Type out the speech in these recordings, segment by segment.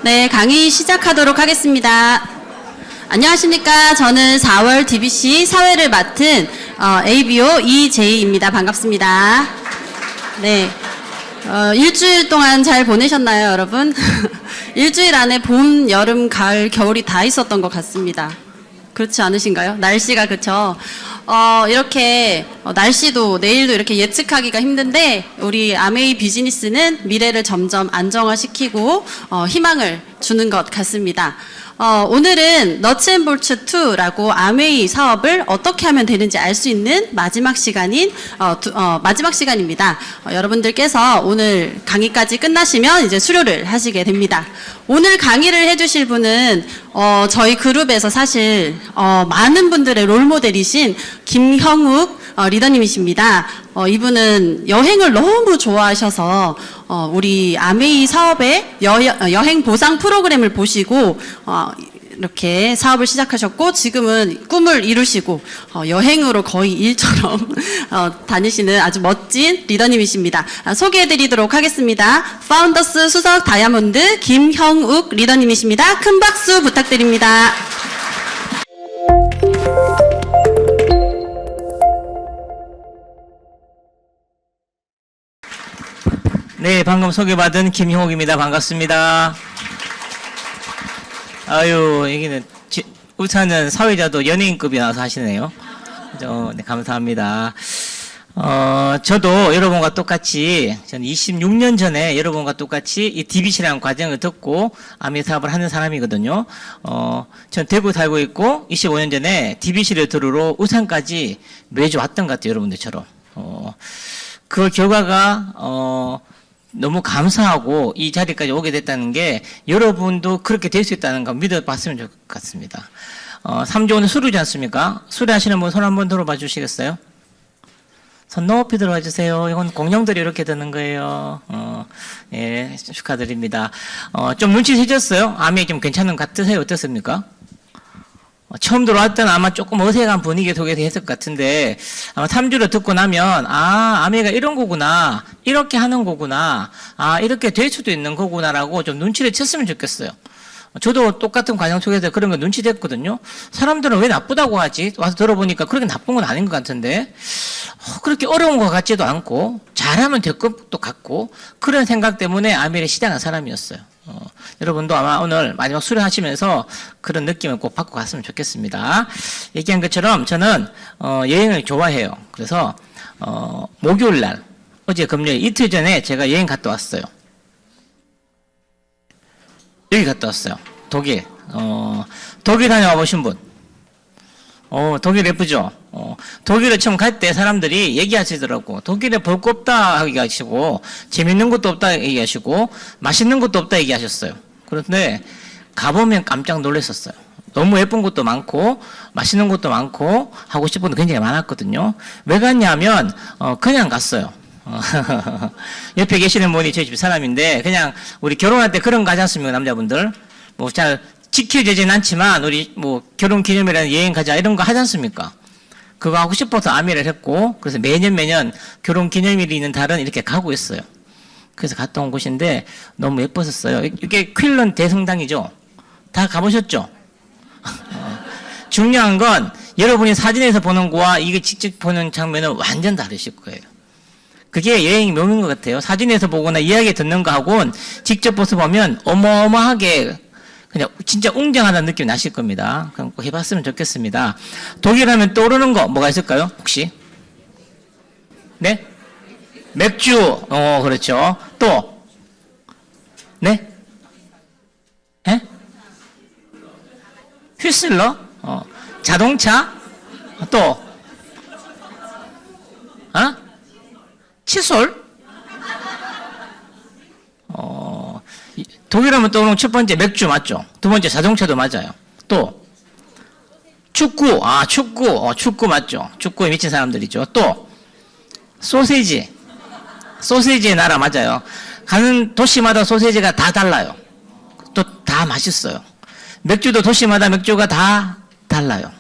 네, 강의 시작하도록 하겠습니다. 안녕하십니까. 저는 4월 DBC 사회를 맡은 ABO 이재희입니다. 반갑습니다. 네, 일주일 동안 잘 보내셨나요, 여러분? 일주일 안에 봄, 여름, 가을, 겨울이 다 있었던 것 같습니다. 그렇지 않으신가요? 날씨가 그쵸? 이렇게 날씨도 내일도 이렇게 예측하기가 힘든데 우리 아메이 비즈니스는 미래를 점점 안정화시키고 희망을 주는 것 같습니다. 오늘은 너츠앤볼츠 2라고 아메이 사업을 어떻게 하면 되는지 알 수 있는 마지막 시간인 마지막 시간입니다. 여러분들께서 오늘 강의까지 끝나시면 이제 수료를 하시게 됩니다. 오늘 강의를 해주실 분은 저희 그룹에서 사실 많은 분들의 롤모델이신 김형욱 리더님이십니다. 이분은 여행을 너무 좋아하셔서 우리 아메이 사업의 여행 보상 프로그램을 보시고 이렇게 사업을 시작하셨고 지금은 꿈을 이루시고 여행으로 거의 일처럼 다니시는 아주 멋진 리더님이십니다. 소개해드리도록 하겠습니다. 파운더스 수석 다이아몬드 김형욱 리더님이십니다. 큰 박수 부탁드립니다. 네, 방금 소개받은 김형욱입니다. 반갑습니다. 아유, 여기는 울산은 사회자도 연예인급이 나와서 하시네요. 네, 감사합니다. 저도 여러분과 똑같이, 저는 26년 전에 여러분과 똑같이 이 DBC라는 과정을 듣고 아메이 사업을 하는 사람이거든요. 전 대구 살고 있고 25년 전에 DBC를 들으러 울산까지 매주 왔던 것 같아요. 여러분들처럼. 그 결과가, 너무 감사하고 이 자리까지 오게 됐다는 게 여러분도 그렇게 될 수 있다는 거 믿어봤으면 좋겠습니다. 3조 오늘 수료지 않습니까? 수료하시는 분 손 한번 들어봐 주시겠어요? 손 높이 들어봐 주세요. 이건 공룡들이 이렇게 드는 거예요. 예, 축하드립니다. 좀 눈치채셨어요? 암이 좀 괜찮은 것 같으세요? 어떻습니까? 처음 들어왔을 때는 아마 조금 어색한 분위기에 속에 했을 것 같은데 아마 3주를 듣고 나면 아메가 이런 거구나, 이렇게 하는 거구나, 이렇게 될 수도 있는 거구나라고 좀 눈치를 챘으면 좋겠어요. 저도 똑같은 과정 속에서 그런 거 눈치챘거든요. 사람들은 왜 나쁘다고 하지? 와서 들어보니까 그렇게 나쁜 건 아닌 것 같은데 그렇게 어려운 것 같지도 않고 잘하면 될 것도 같고 그런 생각 때문에 아메를 시작한 사람이었어요. 여러분도 아마 오늘 마지막 수료하시면서 그런 느낌을 꼭 받고 갔으면 좋겠습니다. 얘기한 것처럼 저는 여행을 좋아해요. 그래서 목요일날 어제 금요일 이틀 전에 제가 여행 갔다 왔어요. 여기 갔다 왔어요. 독일. 독일 다녀와 보신 분? 독일 예쁘죠? 독일에 처음 갈 때 사람들이 얘기하시더라고. 독일에 볼 거 없다 얘기하시고, 재밌는 것도 없다 얘기하시고, 맛있는 것도 없다 얘기하셨어요. 그런데 가보면 깜짝 놀랐었어요. 너무 예쁜 것도 많고, 맛있는 것도 많고, 하고 싶은 것도 굉장히 많았거든요. 왜 갔냐면, 그냥 갔어요. 옆에 계시는 분이 저희 집 사람인데, 그냥 우리 결혼할 때 그런 거 하지 않습니까, 남자분들? 뭐 잘 지켜지진 않지만, 우리 뭐 결혼 기념일에는 여행 가자 이런 거 하지 않습니까? 그거 하고 싶어서 아미를 했고, 그래서 매년 결혼 기념일이 있는 달은 이렇게 가고 있어요. 그래서 갔다 온 곳인데 너무 예뻤었어요. 이게 퀼런 대성당이죠? 다 가보셨죠? 중요한 건 여러분이 사진에서 보는 거와 이게 직접 보는 장면은 완전 다르실 거예요. 그게 여행이 묘미인 것 같아요. 사진에서 보거나 이야기 듣는 거하고는 직접 보서 보면 어마어마하게 그냥 진짜 웅장하다는 느낌이 나실 겁니다. 그럼 꼭 해봤으면 좋겠습니다. 독일 하면 떠오르는 거 뭐가 있을까요? 혹시? 네? 맥주. 그렇죠. 또? 네? 예? 휘슬러? 자동차? 또? 칫솔? 독일 하면 떠오르는 첫 번째 맥주 맞죠? 두 번째 자동차도 맞아요. 또? 축구. 축구 맞죠? 축구에 미친 사람들이죠. 또? 소세지. 소세지의 나라 맞아요. 가는 도시마다 소세지가 다 달라요. 또 다 맛있어요. 맥주도 도시마다 맥주가 다 달라요.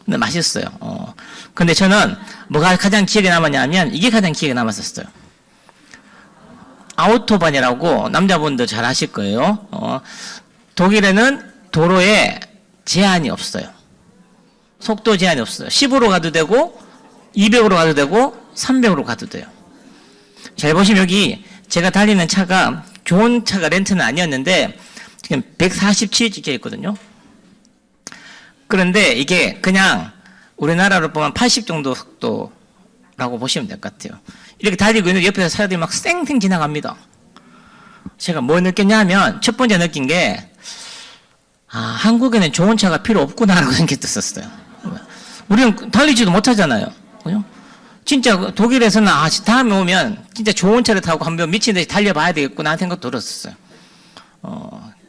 근데 맛있어요. 근데 저는 뭐가 가장 기억에 남았냐면 이게 가장 기억에 남았었어요. 아우토반이라고 남자분들 잘 아실 거예요. 독일에는 도로에 제한이 없어요. 속도 제한이 없어요. 10으로 가도 되고 200으로 가도 되고 300으로 가도 돼요. 잘 보시면 여기 제가 달리는 차가 좋은 차가 렌트는 아니었는데 지금 147 찍혀 있거든요. 그런데 이게 그냥 우리나라로 보면 80 정도 속도라고 보시면 될 것 같아요. 이렇게 달리고 있는데 옆에서 차들이 막 쌩쌩 지나갑니다. 제가 뭐 느꼈냐면 첫 번째 느낀 게 한국에는 좋은 차가 필요 없구나라고 생각했었어요. 우리는 달리지도 못하잖아요. 그죠? 진짜 독일에서는 다음에 오면 진짜 좋은 차를 타고 한번 미친 듯이 달려봐야 되겠구나 하는 생각도 들었었어요.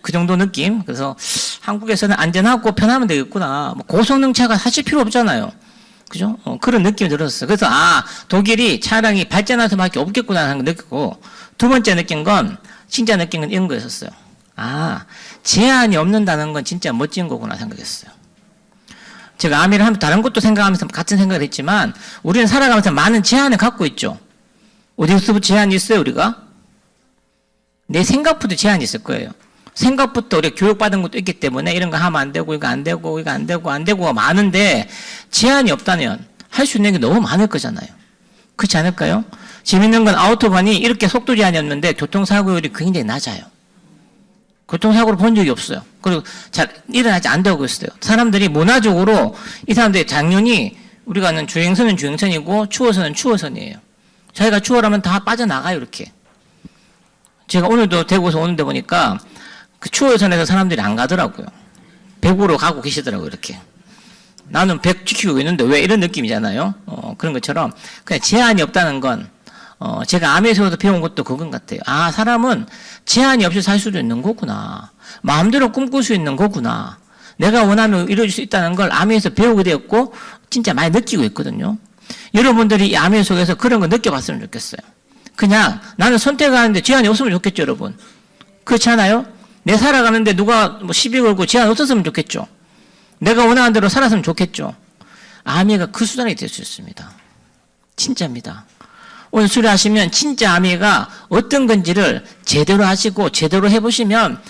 그 정도 느낌. 그래서 한국에서는 안전하고 편하면 되겠구나. 뭐 고성능 차가 사실 필요 없잖아요. 그죠? 그런 느낌이 들었어요. 그래서 독일이 차량이 발전할 수밖에 없겠구나 하는 걸 느끼고, 두 번째 느낀 건 진짜 느낀 건 이런 거였었어요. 제한이 없는다는 건 진짜 멋진 거구나 생각했어요. 제가 아미를 하면 다른 것도 생각하면서 같은 생각을 했지만 우리는 살아가면서 많은 제한을 갖고 있죠. 어디서부터 제한이 있어요, 우리가? 내 생각부터 제한이 있을 거예요. 생각부터 우리가 교육받은 것도 있기 때문에 이런 거 하면 안 되고, 이거 안 되고, 이거 안 되고, 안 되고가 많은데 제한이 없다면 할 수 있는 게 너무 많을 거잖아요. 그렇지 않을까요? 재밌는 건 아우토반이 이렇게 속도 제한이 없는데 교통사고율이 굉장히 낮아요. 교통사고를 본 적이 없어요. 그리고 잘 일어나지 않다고 했어요. 사람들이 문화적으로 이 사람들이 당연히 우리가 아는 주행선은 주행선이고 추월선은 추월선이에요. 자기가 추월하면 다 빠져나가요, 이렇게. 제가 오늘도 대구에서 오는데 보니까 그 추월선에서 사람들이 안 가더라고요. 100으로 가고 계시더라고요, 이렇게. 나는 100 지키고 있는데 왜 이런 느낌이잖아요. 그런 것처럼 그냥 제한이 없다는 건 제가 아메에서도 배운 것도 그건 같아요. 사람은 제한이 없이 살 수도 있는 거구나. 마음대로 꿈꿀 수 있는 거구나. 내가 원하면 이루어질 수 있다는 걸 아메에서 배우게 되었고 진짜 많이 느끼고 있거든요. 여러분들이 이 아메 속에서 그런 거 느껴봤으면 좋겠어요. 그냥 나는 선택하는데 제한이 없으면 좋겠죠, 여러분. 그렇지 않아요? 내 살아가는데 누가 뭐 시비 걸고 제한 없었으면 좋겠죠. 내가 원하는 대로 살았으면 좋겠죠. 아메가 그 수단이 될 수 있습니다. 진짜입니다. 오늘 수료하시면 진짜 아미가 어떤 건지를 제대로 하시고 제대로 해보시면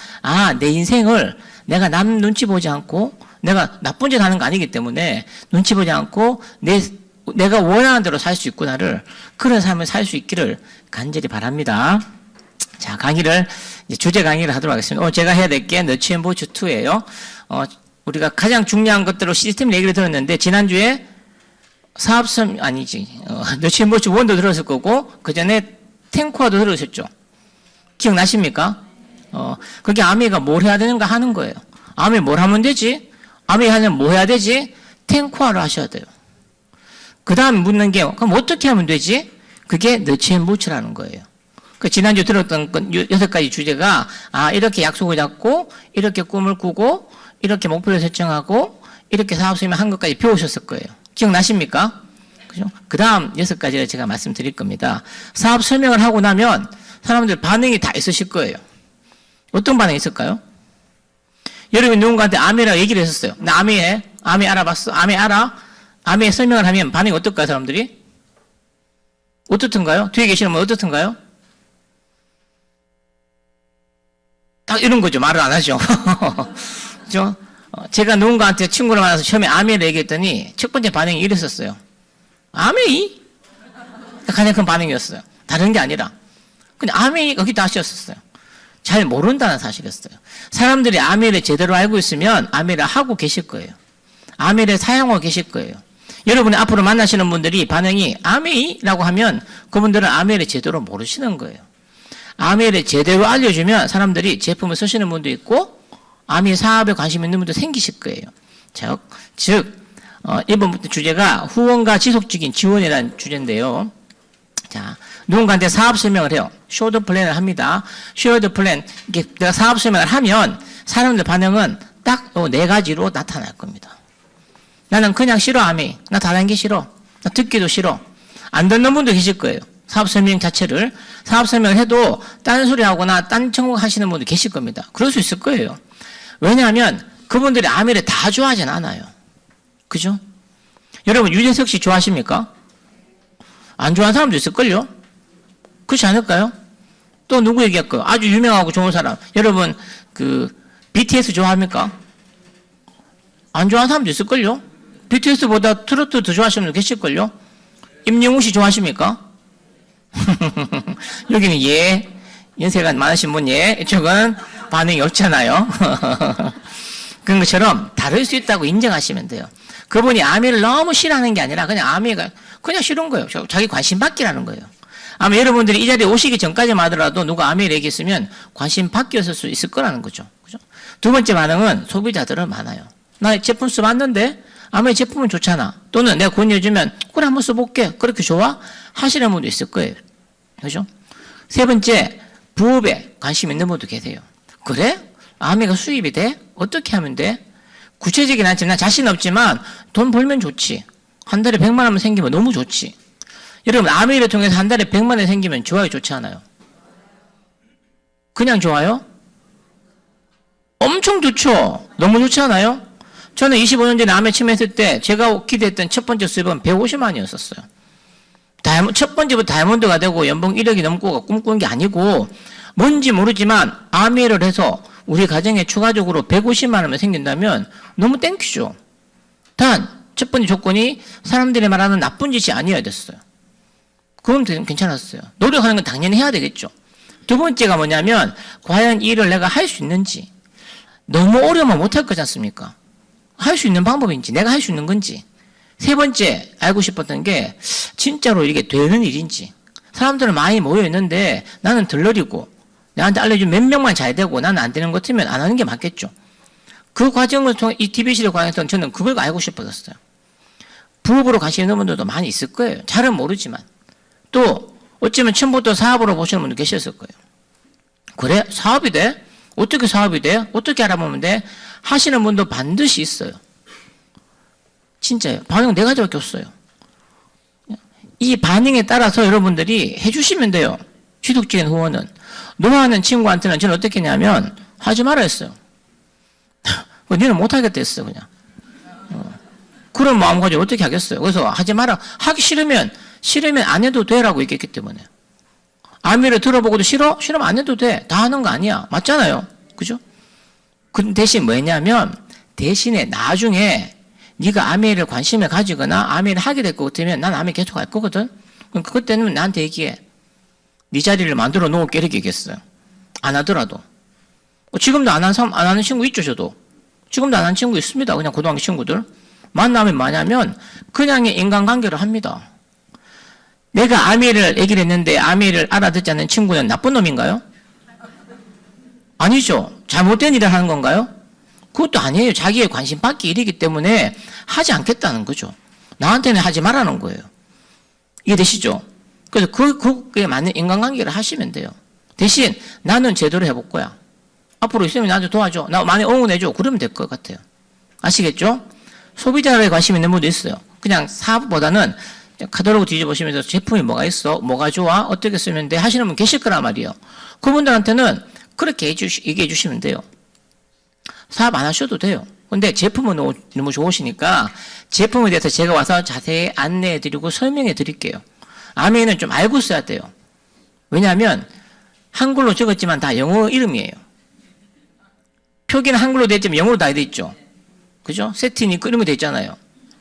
내 인생을 내가 남 눈치 보지 않고 내가 나쁜 짓 하는 거 아니기 때문에 눈치 보지 않고 내가 원하는 대로 살 수 있구나를 그런 삶을 살 수 있기를 간절히 바랍니다. 자, 주제 강의를 하도록 하겠습니다. 오늘 제가 해야 될 게 너치앤보츠 2예요. 우리가 가장 중요한 것들로 시스템 얘기를 들었는데 지난주에 사업섬 너치앤보츠 1도 들었을 거고 그 전에 탱코아도 들으셨죠. 기억나십니까? 그게 아미가 뭘 해야 되는가 하는 거예요. 아미 뭘 하면 되지? 아미 하려면 뭐 해야 되지? 탱코아를 하셔야 돼요. 그 다음 묻는 게 그럼 어떻게 하면 되지? 그게 너치앤보츠라는 거예요. 그 지난주 들었던 6가지 주제가 이렇게 약속을 잡고 이렇게 꿈을 꾸고 이렇게 목표를 설정하고 이렇게 사업팀을 한 것까지 배우셨을 거예요. 기억나십니까? 그죠? 그 다음 6가지를 제가 말씀드릴 겁니다. 사업 설명을 하고 나면 사람들 반응이 다 있으실 거예요. 어떤 반응이 있을까요? 여러분 누군가한테 아메라 얘기를 했었어요. 나 아메 알아봤어? 아메 알아? 아메 설명을 하면 반응이 어떨까요, 사람들이? 어떻든가요? 뒤에 계시는 분 어떻든가요? 딱 이런 거죠. 말을 안 하죠. 그죠? 제가 누군가한테 친구를 만나서 처음에 아메를 얘기했더니 첫 번째 반응이 이랬었어요. 아메이? 가장 큰 반응이었어요. 다른 게 아니라. 근데 아메이 거기다 하셨었어요. 잘 모른다는 사실이었어요. 사람들이 아메를 제대로 알고 있으면 아메를 하고 계실 거예요. 아메를 사용하고 계실 거예요. 여러분이 앞으로 만나시는 분들이 반응이 아메이라고 하면 그분들은 아메를 제대로 모르시는 거예요. 아메를 제대로 알려주면 사람들이 제품을 쓰시는 분도 있고 아메 사업에 관심 있는 분도 생기실 거예요. 즉 이번부터 주제가 후원과 지속적인 지원이라는 주제인데요. 자, 누군가한테 사업 설명을 해요. 쇼드 플랜을 합니다. 쇼드 플랜, 이게 내가 사업 설명을 하면 사람들 반응은 딱 4가지로 나타날 겁니다. 나는 그냥 싫어, 아메. 나 다른 게 싫어. 나 듣기도 싫어. 안 듣는 분도 계실 거예요. 사업 설명 자체를. 사업 설명을 해도 딴소리 하거나 딴 청구 하시는 분도 계실 겁니다. 그럴 수 있을 거예요. 왜냐하면 그분들이 아메를 다 좋아하진 않아요. 그죠? 여러분, 유재석 씨 좋아하십니까? 안 좋아하는 사람도 있을걸요? 그렇지 않을까요? 또 누구 얘기할까요? 아주 유명하고 좋은 사람. 여러분, BTS 좋아합니까? 안 좋아하는 사람도 있을걸요? BTS보다 트로트 더 좋아하시는 분도 계실걸요? 임영웅 씨 좋아하십니까? 여기는 예, 연세가 많으신 분 예, 이쪽은 반응이 없잖아요. 그런 것처럼 다를 수 있다고 인정하시면 돼요. 그분이 아미를 너무 싫어하는 게 아니라 그냥 아미가 그냥 싫은 거예요. 자기 관심 받기라는 거예요. 아마 여러분들이 이 자리에 오시기 전까지만 하더라도 누가 아미를 얘기했으면 관심 바뀌었을 수 있을 거라는 거죠. 그죠? 두 번째 반응은 소비자들은 많아요. 나 제품 써봤는데 아무리 제품은 좋잖아. 또는 내가 권유해주면 그래 한번 써볼게. 그렇게 좋아? 하시는 분도 있을 거예요. 그죠? 세 번째, 부업에 관심 있는 분도 계세요. 그래? 아미가 수입이 돼? 어떻게 하면 돼? 구체적이긴 않지만 난 자신 없지만 돈 벌면 좋지. 한 달에 100만 원만 생기면 너무 좋지. 여러분 아미를 통해서 한 달에 100만 원이 생기면 좋아요, 좋지 않아요? 그냥 좋아요? 엄청 좋죠. 너무 좋지 않아요? 저는 25년 전에 아미 침해했을 때 제가 기대했던 첫 번째 수입은 150만 원이었었어요. 첫 번째부터 다이아몬드가 되고 연봉 1억이 넘고가 꿈꾸는 게 아니고 뭔지 모르지만 아미를 해서 우리 가정에 추가적으로 150만 원만 생긴다면 너무 땡큐죠. 단 첫 번째 조건이 사람들이 말하는 나쁜 짓이 아니어야 됐어요. 그럼 괜찮았어요. 노력하는 건 당연히 해야 되겠죠. 두 번째가 뭐냐면 과연 이 일을 내가 할 수 있는지. 너무 어려우면 못할 거지 않습니까? 할 수 있는 방법인지 내가 할 수 있는 건지. 세 번째 알고 싶었던 게 진짜로 이게 되는 일인지. 사람들은 많이 모여있는데 나는 덜러리고 나한테 알려준 몇 명만 잘 되고 나는 안 되는 것 같으면 안 하는 게 맞겠죠. 그 과정을 통해 이 TBC를 관해서 저는 그걸 알고 싶어졌어요. 부업으로 가시는 분들도 많이 있을 거예요. 잘은 모르지만. 또 어쩌면 처음부터 사업으로 보시는 분도 계셨을 거예요. 그래? 사업이 돼? 어떻게 사업이 돼? 어떻게 알아보면 돼? 하시는 분도 반드시 있어요. 진짜요. 반응 네 가지밖에 없어요. 이 반응에 따라서 여러분들이 해주시면 돼요. 취득적인 후원은. 노하는 친구한테는 저는 어떻게 했냐면 하지 말아 했어요. 너는 못하겠다 했어 그냥. 그런 마음 가지고 어떻게 하겠어요. 그래서 하지 마라. 하기 싫으면 안 해도 돼라고 얘기했기 때문에. 아미를 들어보고도 싫어? 싫으면 안 해도 돼. 다 하는 거 아니야. 맞잖아요. 그죠? 그 대신 뭐냐면 대신에 나중에 네가 아미를 관심을 가지거나 아미를 하게 될 것 같으면 난 아미 계속 할 거거든. 그럼 그때는 나한테 얘기해. 네 자리를 만들어 놓을게 이렇게 얘기했어요. 안 하더라도. 지금도 안 하는 친구 있죠, 저도. 지금도 안 하는 친구 있습니다. 그냥 고등학교 친구들. 만나면 뭐냐면 그냥의 인간관계를 합니다. 내가 아미를 얘기를 했는데 아미를 알아듣지 않는 친구는 나쁜 놈인가요? 아니죠. 잘못된 일을 하는 건가요? 그것도 아니에요. 자기의 관심 받기 일이기 때문에 하지 않겠다는 거죠. 나한테는 하지 말라는 거예요. 이해되시죠? 그래서 그에 맞는 인간관계를 하시면 돼요. 대신 나는 제대로 해볼 거야. 앞으로 있으면 나한테 도와줘. 나 많이 응원해줘. 그러면 될 것 같아요. 아시겠죠? 소비자에 관심 있는 분도 있어요. 그냥 사업보다는 카탈로그 뒤져보시면서 제품이 뭐가 있어? 뭐가 좋아? 어떻게 쓰면 돼? 하시는 분 계실 거란 말이에요. 그분들한테는 그렇게 얘기해 주시면 돼요. 사업 안 하셔도 돼요. 근데 제품은 너무 좋으시니까 제품에 대해서 제가 와서 자세히 안내해 드리고 설명해 드릴게요. 아미는 좀 알고 써야 돼요. 왜냐하면 한글로 적었지만 다 영어 이름이에요. 표기는 한글로 되어 있지만 영어로 다 되어 있죠. 그죠? 세팅이 이런 거 되어 있잖아요.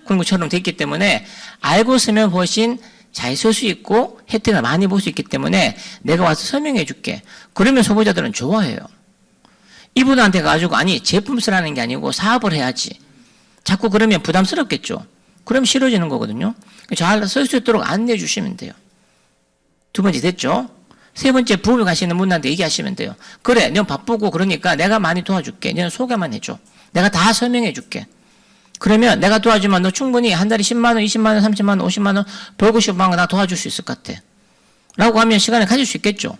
그런 것처럼 되어 있기 때문에 알고 쓰면 훨씬 잘 쓸 수 있고 혜택을 많이 볼 수 있기 때문에 내가 와서 설명해 줄게. 그러면 소비자들은 좋아해요. 이분한테 가지고 아니 제품 쓰라는 게 아니고 사업을 해야지. 자꾸 그러면 부담스럽겠죠. 그럼 싫어지는 거거든요. 잘 쓸 수 있도록 안내해 주시면 돼요. 두 번째 됐죠? 세 번째 부업에 가시는 분한테 얘기하시면 돼요. 그래, 너 바쁘고 그러니까 내가 많이 도와줄게. 너는 소개만 해줘. 내가 다 설명해 줄게. 그러면 내가 도와주면 너 충분히 한 달에 10만 원, 20만 원, 30만 원, 50만 원 벌고 싶으면 나 도와줄 수 있을 것 같아. 라고 하면 시간을 가질 수 있겠죠.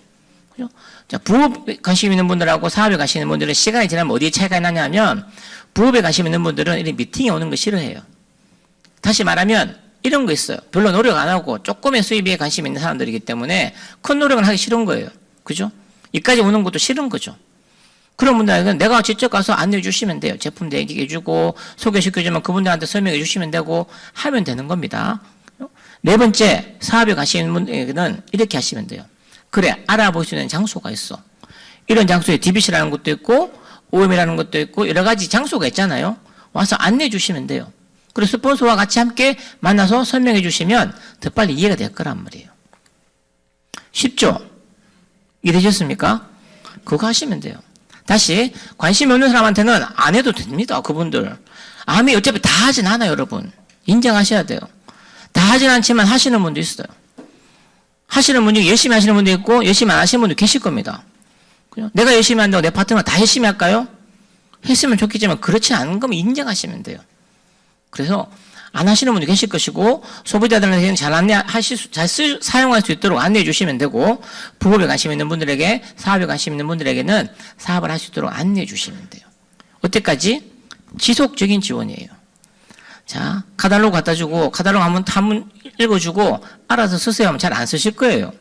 그죠? 자, 부업에 관심 있는 분들하고 사업에 가시는 분들은 시간이 지나면 어디에 차이가 나냐면 부업에 관심 있는 분들은 이런 미팅에 오는 거 싫어해요. 다시 말하면 이런 거 있어요. 별로 노력 안 하고 조금의 수입에 관심 있는 사람들이기 때문에 큰 노력은 하기 싫은 거예요. 그죠? 여기까지 오는 것도 싫은 거죠. 그런 분들은 내가 직접 가서 안내해 주시면 돼요. 제품도 얘기해 주고 소개시켜주면 그분들한테 설명해 주시면 되고 하면 되는 겁니다. 네 번째, 사업에 가시는 분들은 이렇게 하시면 돼요. 그래, 알아볼 수 있는 장소가 있어. 이런 장소에 DBC라는 것도 있고 OM이라는 것도 있고 여러 가지 장소가 있잖아요. 와서 안내해 주시면 돼요. 그래서 스폰서와 같이 함께 만나서 설명해 주시면 더 빨리 이해가 될 거란 말이에요. 쉽죠? 이해되셨습니까? 그거 하시면 돼요. 다시 관심 없는 사람한테는 안 해도 됩니다. 그분들. 암이 어차피 다 하진 않아요, 여러분. 인정하셔야 돼요. 다 하진 않지만 하시는 분도 있어요. 하시는 분이 열심히 하시는 분도 있고 열심히 안 하시는 분도 계실 겁니다. 그죠? 내가 열심히 한다고 내 파트너가 다 열심히 할까요? 했으면 좋겠지만 그렇지 않은 거면 인정하시면 돼요. 그래서 안 하시는 분도 계실 것이고 소비자들한테는 잘 사용할 수 있도록 안내해 주시면 되고 부업에 관심 있는 분들에게 사업에 관심 있는 분들에게는 사업을 할 수 있도록 안내해 주시면 돼요. 어때까지? 지속적인 지원이에요. 자, 카탈로그 갖다 주고 카탈로그 한번 읽어주고 알아서 쓰세요 하면 잘 안 쓰실 거예요.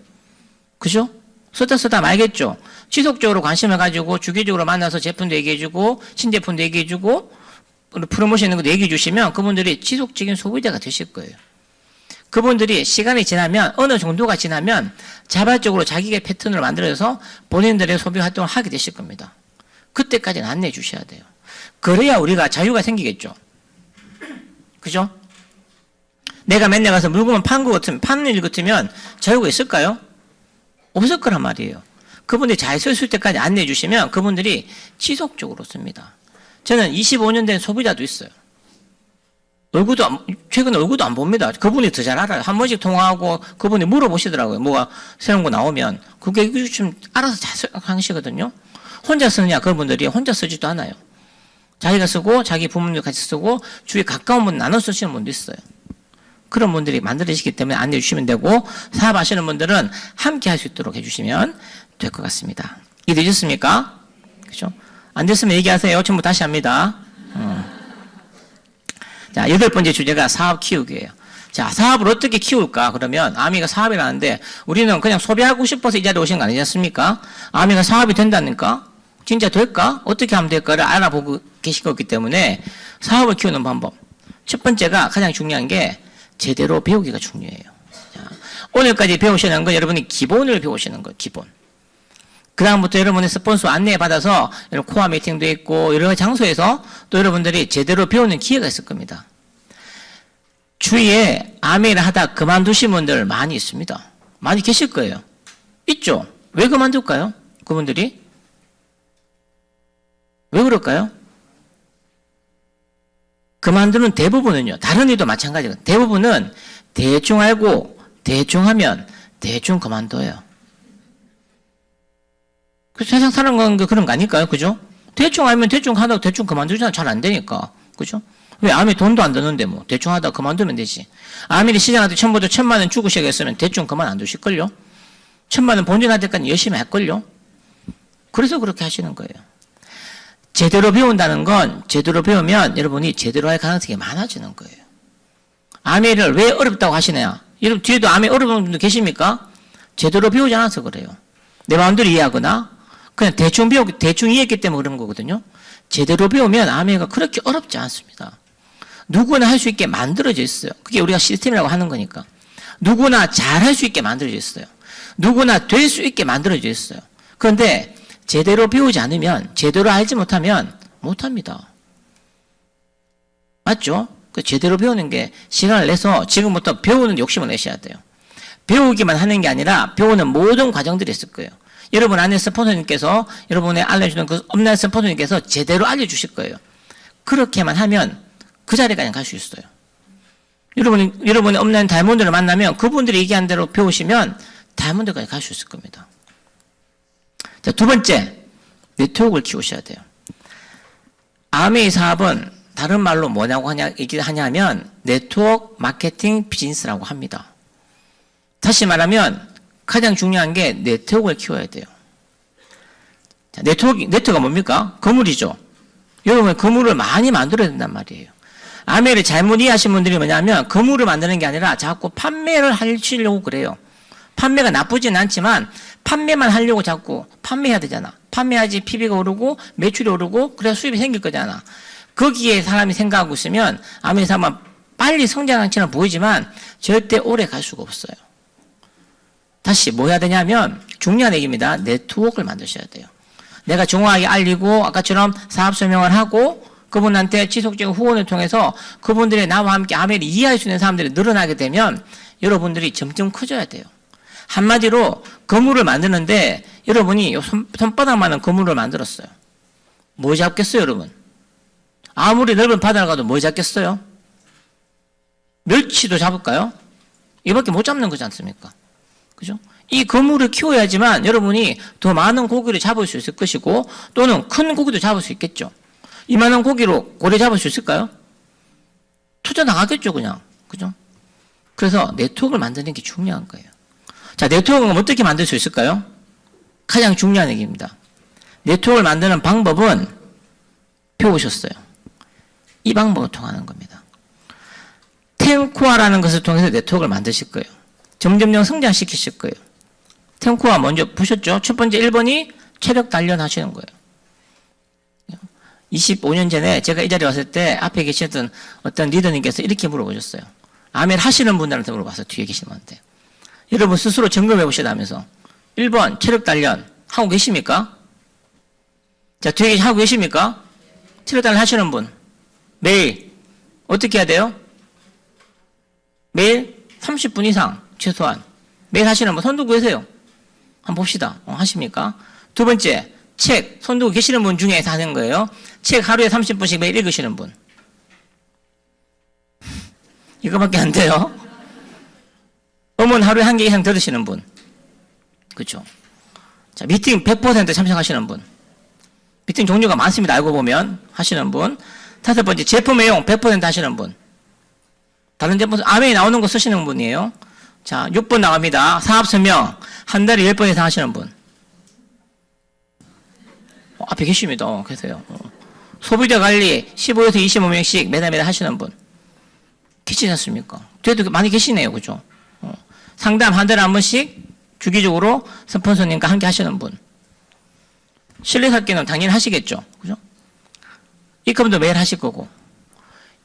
그죠? 쓰다 말겠죠? 지속적으로 관심을 가지고 주기적으로 만나서 제품도 얘기해주고 신제품도 얘기해주고 프로모션 있는 것도 얘기해 주시면 그분들이 지속적인 소비자가 되실 거예요. 그분들이 시간이 지나면 어느 정도가 지나면 자발적으로 자기의 패턴을 만들어서 본인들의 소비 활동을 하게 되실 겁니다. 그때까지는 안내해 주셔야 돼요. 그래야 우리가 자유가 생기겠죠. 그죠? 내가 맨날 가서 물건을 파는 일 같으면 자유가 있을까요? 없을 거란 말이에요. 그분들이 잘 쓸 수 있을 때까지 안내해 주시면 그분들이 지속적으로 씁니다. 저는 25년 된 소비자도 있어요. 최근에 얼굴도 안 봅니다. 그분이 더 잘 알아요. 한 번씩 통화하고 그분이 물어보시더라고요. 뭐가 새로운 거 나오면. 그게 좀 알아서 잘 하시거든요. 혼자 쓰느냐, 그분들이 혼자 쓰지도 않아요. 자기가 쓰고, 자기 부모님도 같이 쓰고, 주위에 가까운 분 나눠 쓰시는 분도 있어요. 그런 분들이 만들어지기 때문에 안내해 주시면 되고, 사업하시는 분들은 함께 할 수 있도록 해주시면 될 것 같습니다. 이해되셨습니까? 그죠? 안 됐으면 얘기하세요. 전부 다시 합니다. 자, 8번째 주제가 사업 키우기예요. 자, 사업을 어떻게 키울까? 그러면 아미가 사업이라는데 우리는 그냥 소비하고 싶어서 이 자리에 오신 거 아니지 않습니까? 아미가 사업이 된다니까? 진짜 될까? 어떻게 하면 될까를 알아보고 계신 거기 때문에 사업을 키우는 방법. 첫 번째가 가장 중요한 게 제대로 배우기가 중요해요. 자, 오늘까지 배우시는 건 여러분이 기본을 배우시는 거예요. 기본. 그 다음부터 여러분의 스폰서 안내해 받아서 코어 미팅도 있고 여러 장소에서 또 여러분들이 제대로 배우는 기회가 있을 겁니다. 주위에 아메를 하다 그만두신 분들 많이 있습니다. 많이 계실 거예요. 있죠? 왜 그만둘까요? 그분들이? 왜 그럴까요? 그만두는 대부분은요. 다른 일도 마찬가지거든요. 대부분은 대충 알고 대충 하면 대충 그만둬요. 그 세상 사는 건 그런 거 아닐까요? 그죠? 대충 알면 대충 하다가 대충 그만두잖아. 잘 안 되니까. 그죠? 왜 아미 돈도 안 드는데 뭐 대충 하다가 그만두면 되지. 아미리 시장한테 처음부터 1,000만 원 주고 시작했으면 대충 그만 안 두실걸요? 1,000만 원 본전할 때까지 열심히 할걸요? 그래서 그렇게 하시는 거예요. 제대로 배운다는 건 제대로 배우면 여러분이 제대로 할 가능성이 많아지는 거예요. 아미를 왜 어렵다고 하시냐? 여러분 뒤에도 아미 어려운 분들 계십니까? 제대로 배우지 않아서 그래요. 내 마음대로 이해하거나 그냥 대충 이해했기 때문에 그런 거거든요. 제대로 배우면 아미가 그렇게 어렵지 않습니다. 누구나 할 수 있게 만들어져 있어요. 그게 우리가 시스템이라고 하는 거니까. 누구나 잘 할 수 있게 만들어져 있어요. 누구나 될 수 있게 만들어져 있어요. 그런데 제대로 배우지 않으면, 제대로 알지 못하면 못합니다. 맞죠? 그 제대로 배우는 게 시간을 내서 지금부터 배우는 욕심을 내셔야 돼요. 배우기만 하는 게 아니라 배우는 모든 과정들이 있을 거예요. 여러분 안에 스폰서님께서, 여러분의 알려주는 그 업라인 스폰서님께서 제대로 알려주실 거예요. 그렇게만 하면 그 자리까지 갈 수 있어요. 여러분의 업라인 다이몬드를 만나면 그분들이 얘기한 대로 배우시면 다이몬드까지 갈 수 있을 겁니다. 자, 두 번째, 네트워크를 키우셔야 돼요. 아메이 사업은 다른 말로 뭐냐고 하냐면 네트워크 마케팅 비즈니스라고 합니다. 다시 말하면 가장 중요한 게 네트워크를 키워야 돼요. 자, 네트워크가 뭡니까? 거물이죠. 여러분 거물을 많이 만들어야 된단 말이에요. 아메를 잘못 이해하신 분들이 뭐냐면 거물을 만드는 게 아니라 자꾸 판매를 하시려고 그래요. 판매가 나쁘진 않지만 판매만 하려고 자꾸 판매해야 되잖아. 판매해야지 PB가 오르고 매출이 오르고 그래야 수입이 생길 거잖아. 거기에 사람이 생각하고 있으면 아메 사업은 빨리 성장한 것처럼 보이지만 절대 오래 갈 수가 없어요. 다시 뭐 해야 되냐면 중요한 얘기입니다. 네트워크를 만드셔야 돼요. 내가 정확하게 알리고 아까처럼 사업 설명을 하고 그분한테 지속적인 후원을 통해서 그분들이 나와 함께 아멘을 이해할 수 있는 사람들이 늘어나게 되면 여러분들이 점점 커져야 돼요. 한마디로 거물을 만드는데 여러분이 손바닥만한 거물을 만들었어요. 뭐 잡겠어요, 여러분? 아무리 넓은 바다를 가도 뭐 잡겠어요? 멸치도 잡을까요? 이밖에 못 잡는 거지 않습니까? 그죠? 이 거물을 키워야지만 여러분이 더 많은 고기를 잡을 수 있을 것이고 또는 큰 고기도 잡을 수 있겠죠. 이만한 고기로 고래 잡을 수 있을까요? 투자 나가겠죠, 그냥. 그죠? 그래서 네트워크를 만드는 게 중요한 거예요. 자, 네트워크는 어떻게 만들 수 있을까요? 가장 중요한 얘기입니다. 네트워크를 만드는 방법은 배우셨어요. 이 방법을 통하는 겁니다. 텐코아라는 것을 통해서 네트워크를 만드실 거예요. 점점점 성장시키실 거예요. 텐코아 먼저 보셨죠? 첫 번째 1번이 체력 단련하시는 거예요. 25년 전에 제가 이 자리에 왔을 때 앞에 계셨던 어떤 리더님께서 이렇게 물어보셨어요. 아멘 하시는 분들한테 물어봤어요. 뒤에 계신 분한테. 여러분 스스로 점검해 보시다면서 1번 체력 단련 하고 계십니까? 자, 뒤에 하고 계십니까? 체력 단련 하시는 분 매일 어떻게 해야 돼요? 매일 30분 이상 최소한 매일 하시는 분 손 들고 계세요. 한번 봅시다. 하십니까? 두 번째 책 손 들고 계시는 분 중에서 하는 거예요. 책 하루에 30분씩 매일 읽으시는 분. 이거밖에 안 돼요. 음원 하루에 한 개 이상 들으시는 분. 그렇죠? 자, 미팅 100% 참석하시는 분. 미팅 종류가 많습니다. 알고 보면 하시는 분. 다섯 번째 제품 애용 100% 하시는 분. 다른 제품 아멘이 나오는 거 쓰시는 분이에요. 자, 6번 나갑니다. 사업 설명 한 달에 10번 이상 하시는 분. 앞에 계십니다. 계세요. 소비자 관리 15에서 25명씩 매달 하시는 분. 계시지 않습니까? 그래도 많이 계시네요. 그죠? 상담 한 달에 한 번씩 주기적으로 스폰서님과 함께 하시는 분. 실내 쌓기는 당연히 하시겠죠. 그죠? 입금도 매일 하실 거고.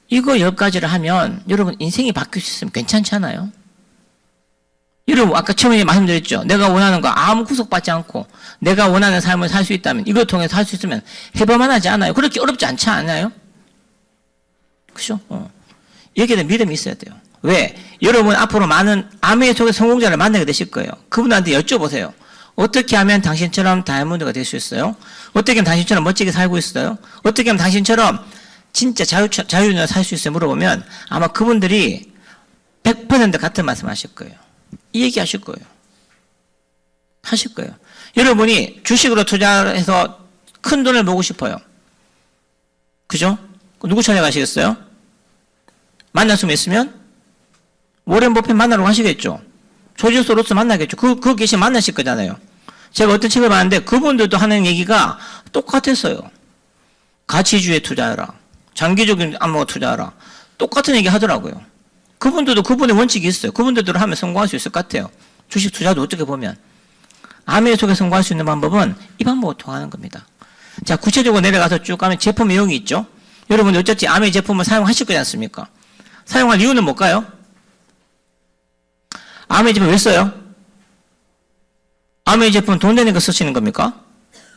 이거 10가지를 하면 여러분 인생이 바뀔 수 있으면 괜찮지 않아요? 여러분 아까 처음에 말씀드렸죠. 내가 원하는 거 아무 구속받지 않고 내가 원하는 삶을 살 수 있다면 이걸 통해서 할 수 있으면 해볼만 하지 않아요? 그렇게 어렵지 않지 않아요? 그죠? 여기에 대한 믿음이 있어야 돼요. 왜? 여러분 앞으로 많은 아메 속의 성공자를 만나게 되실 거예요. 그분한테 여쭤보세요. 어떻게 하면 당신처럼 다이아몬드가 될 수 있어요? 어떻게 하면 당신처럼 멋지게 살고 있어요? 어떻게 하면 당신처럼 진짜 자유인으로 살 수 있어요? 물어보면 아마 그분들이 100% 같은 말씀 하실 거예요. 이 얘기 하실 거예요. 하실 거예요. 여러분이 주식으로 투자해서 큰 돈을 모으고 싶어요. 그죠? 누구 찾아가시겠어요? 만날 수만 있으면? 워렌 버핏 만나러 가시겠죠? 조지 소로스 만나겠죠? 그 계신 만나실 거잖아요. 제가 어떤 책을 봤는데 그분들도 하는 얘기가 똑같았어요. 가치주의에 투자하라. 장기적인 안목에 투자하라. 똑같은 얘기 하더라고요. 그분들도 그분의 원칙이 있어요. 그분들대로 하면 성공할 수 있을 것 같아요. 주식 투자도 어떻게 보면. 아메 속에 성공할 수 있는 방법은 이 방법을 통하는 겁니다. 자, 구체적으로 내려가서 쭉 가면 제품 내용이 있죠. 여러분 어쨌든 아메 제품을 사용하실 거지 않습니까? 사용할 이유는 뭘까요? 아메 제품 왜 써요? 아메 제품은 돈 되니까 쓰시는 겁니까?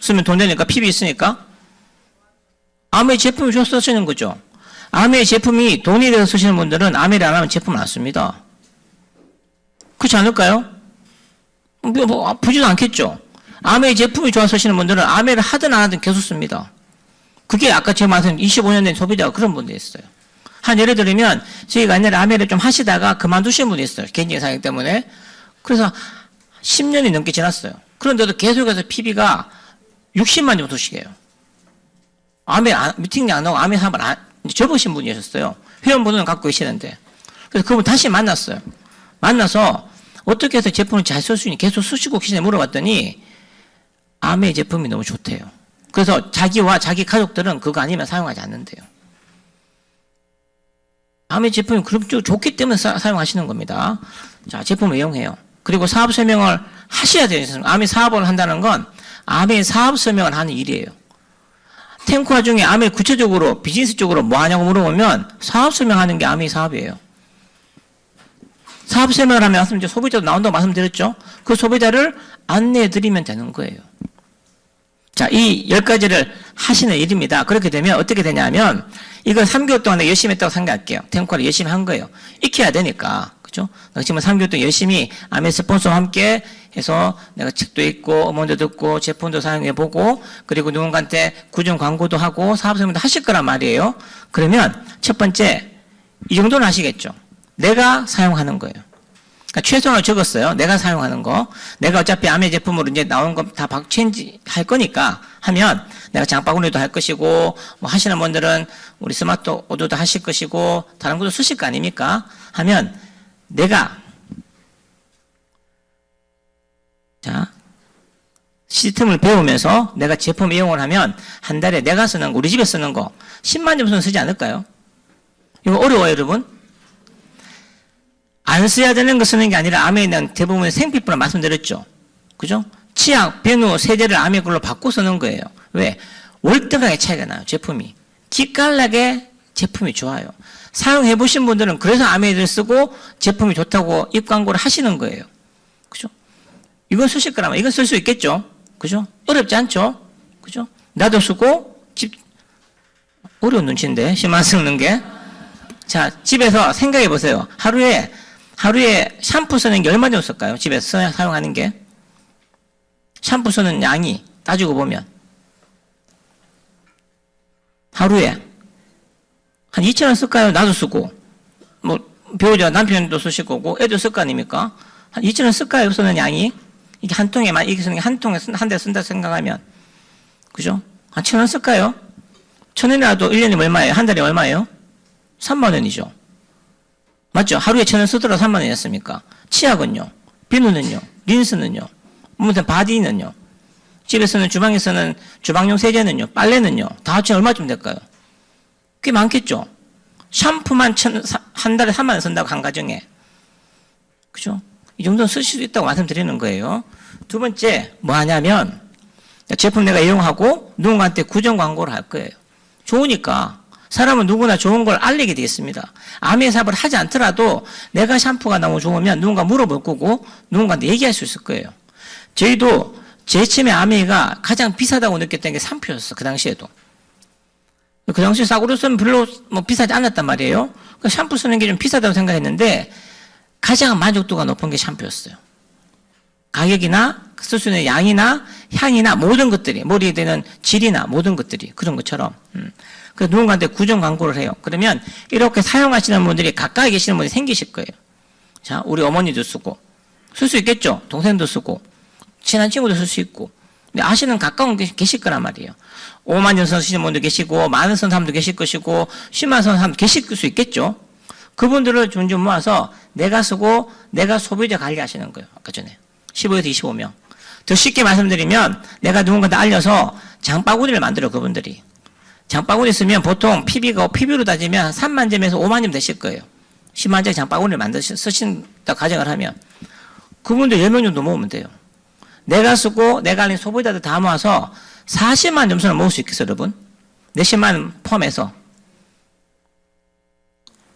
쓰면 돈 되니까 PB 있으니까? 아메 제품을 줘 쓰시는 거죠. 아메 제품이 돈이 돼서 쓰시는 분들은 아메를 안 하면 제품을 안 씁니다. 그렇지 않을까요? 뭐 아프지도 않겠죠. 아메 제품이 좋아서 쓰시는 분들은 아메를 하든 안 하든 계속 씁니다. 그게 아까 제가 말씀 25년 된 소비자가 그런 분들이 있어요. 한 예를 들면 저희가 옛날에 아메를 좀 하시다가 그만두신 분이 있어요. 개인적인 사정 때문에. 그래서 10년이 넘게 지났어요. 그런데도 계속해서 PB가 60만 정도 수식이에요. 아메 미팅 안 하고 아메 사업을 접으신 분이셨어요. 회원번호는 갖고 계시는데. 그래서 그분 다시 만났어요. 만나서 어떻게 해서 제품을 잘 쓸 수 있니? 계속 쓰시고 계시냐 물어봤더니 아메 제품이 너무 좋대요. 그래서 자기와 자기 가족들은 그거 아니면 사용하지 않는데요. 아메 제품이 그렇게 좋기 때문에 사용하시는 겁니다. 자, 제품을 이용해요. 그리고 사업 설명을 하셔야 돼요. 아메 사업을 한다는 건 아메 사업 설명을 하는 일이에요. 탱커화 중에 아메 구체적으로 비즈니스 쪽으로 뭐 하냐고 물어보면 사업 설명하는 게 아메 사업이에요. 사업 설명을 하면 소비자도 나온다고 말씀드렸죠. 그 소비자를 안내해 드리면 되는 거예요. 자, 이 10가지를 하시는 일입니다. 그렇게 되면 어떻게 되냐면, 이건 3개월 동안 내가 열심히 했다고 생각할게요. 탱커를 열심히 한 거예요. 익혀야 되니까. 그죠? 지금 3개월 동안 열심히 아메 스폰서와 함께 해서 내가 책도 읽고, 음원도 듣고, 제품도 사용해보고, 그리고 누군가한테 구정 광고도 하고, 사업설명도 하실 거란 말이에요. 그러면 첫 번째, 이 정도는 하시겠죠. 내가 사용하는 거예요. 그러니까 최소한을 적었어요. 내가 사용하는 거. 내가 어차피 아메 제품으로 이제 나온 거 다 체인지 할 거니까 하면 내가 장바구니도 할 것이고, 뭐 하시는 분들은 우리 스마트 오도도 하실 것이고, 다른 것도 쓰실 거 아닙니까? 하면 내가 자, 시스템을 배우면서 내가 제품 이용을 하면 한 달에 내가 쓰는 거, 우리 집에 쓰는 거 10만 점수는 쓰지 않을까요? 이거 어려워요, 여러분? 안 써야 되는 거 쓰는 게 아니라 암에 있는 대부분의 생필품을 말씀드렸죠. 그죠? 치약, 비누, 세제를 암에 걸로 바꿔 쓰는 거예요. 왜? 월등하게 차이가 나요, 제품이. 기깔나게 제품이 좋아요. 사용해 보신 분들은 그래서 아메이드를 쓰고 제품이 좋다고 입광고를 하시는 거예요. 그죠? 이건 쓰실 거라면 이건 쓸 수 있겠죠? 그죠? 어렵지 않죠? 그죠? 나도 쓰고 어려운 눈치인데 10만 쓰는 게. 자, 집에서 생각해 보세요. 하루에 샴푸 쓰는 게 얼마 정도 쓸까요? 집에서 사용하는 게. 샴푸 쓰는 양이 따지고 보면 하루에 한 2,000원 쓸까요? 나도 쓰고, 뭐, 배우자 남편도 쓰실 거고, 애도 쓸 거 아닙니까? 한 2,000원 쓸까요? 쓰는 양이? 이게 한 통에만, 이게 쓰는 게 한 통에 한 대 쓴다 생각하면. 그죠? 한 1,000원 쓸까요? 1,000원이라도 1년이면 얼마예요? 한 달에 얼마예요? 3만 원이죠. 맞죠? 하루에 1,000원 쓰더라도 3만 원이었습니까? 치약은요? 비누는요? 린스는요? 무슨 바디는요? 집에서는 주방에서는 주방용 세제는요? 빨래는요? 다 합치면 얼마쯤 될까요? 꽤 많겠죠? 샴푸만 한 달에 3만 원 쓴다고 한 가정에. 그죠? 이 정도는 쓰실 수 있다고 말씀드리는 거예요. 두 번째, 뭐 하냐면, 제품 내가 이용하고 누군가한테 구정 광고를 할 거예요. 좋으니까. 사람은 누구나 좋은 걸 알리게 되겠습니다. 아메 사업을 하지 않더라도 내가 샴푸가 너무 좋으면 누군가 물어볼 거고 누군가한테 얘기할 수 있을 거예요. 저희도 제 처음에 아메가 가장 비싸다고 느꼈던 게 샴푸였어. 그 당시에도. 그 당시에 싸구려 쓰면 별로 뭐 비싸지 않았단 말이에요. 그 샴푸 쓰는 게 좀 비싸다고 생각했는데 가장 만족도가 높은 게 샴푸였어요. 가격이나 쓸 수 있는 양이나 향이나 모든 것들이 머리에 되는 질이나 모든 것들이 그런 것처럼. 그래서 누군가한테 구정 광고를 해요. 그러면 이렇게 사용하시는 분들이 가까이 계시는 분이 생기실 거예요. 자, 우리 어머니도 쓰고 쓸 수 있겠죠. 동생도 쓰고 친한 친구도 쓸 수 있고. 근데 아시는 가까운 게 계실 거란 말이에요. 5만 원 쓰시는 분도 계시고, 만 원 쓰는 사람도 계실 것이고, 10만 원 쓰는 사람도 계실 수 있겠죠. 그분들을 점점 모아서 내가 쓰고, 내가 소비자 관리하시는 거예요. 아까 전에. 15에서 25명. 더 쉽게 말씀드리면, 내가 누군가한테 알려서 장바구니를 만들어, 그분들이. 장바구니 쓰면 보통 PB로 따지면 3만 점에서 5만 점 되실 거예요. 10만 점짜리 장바구니를 쓰신다 가정을 하면. 그분들 10명 정도 모으면 돼요. 내가 쓰고 내가 알린 소비자들 다 모아서 40만 점수를 모을 수 있겠어요, 여러분? 내 10만 원 포함해서.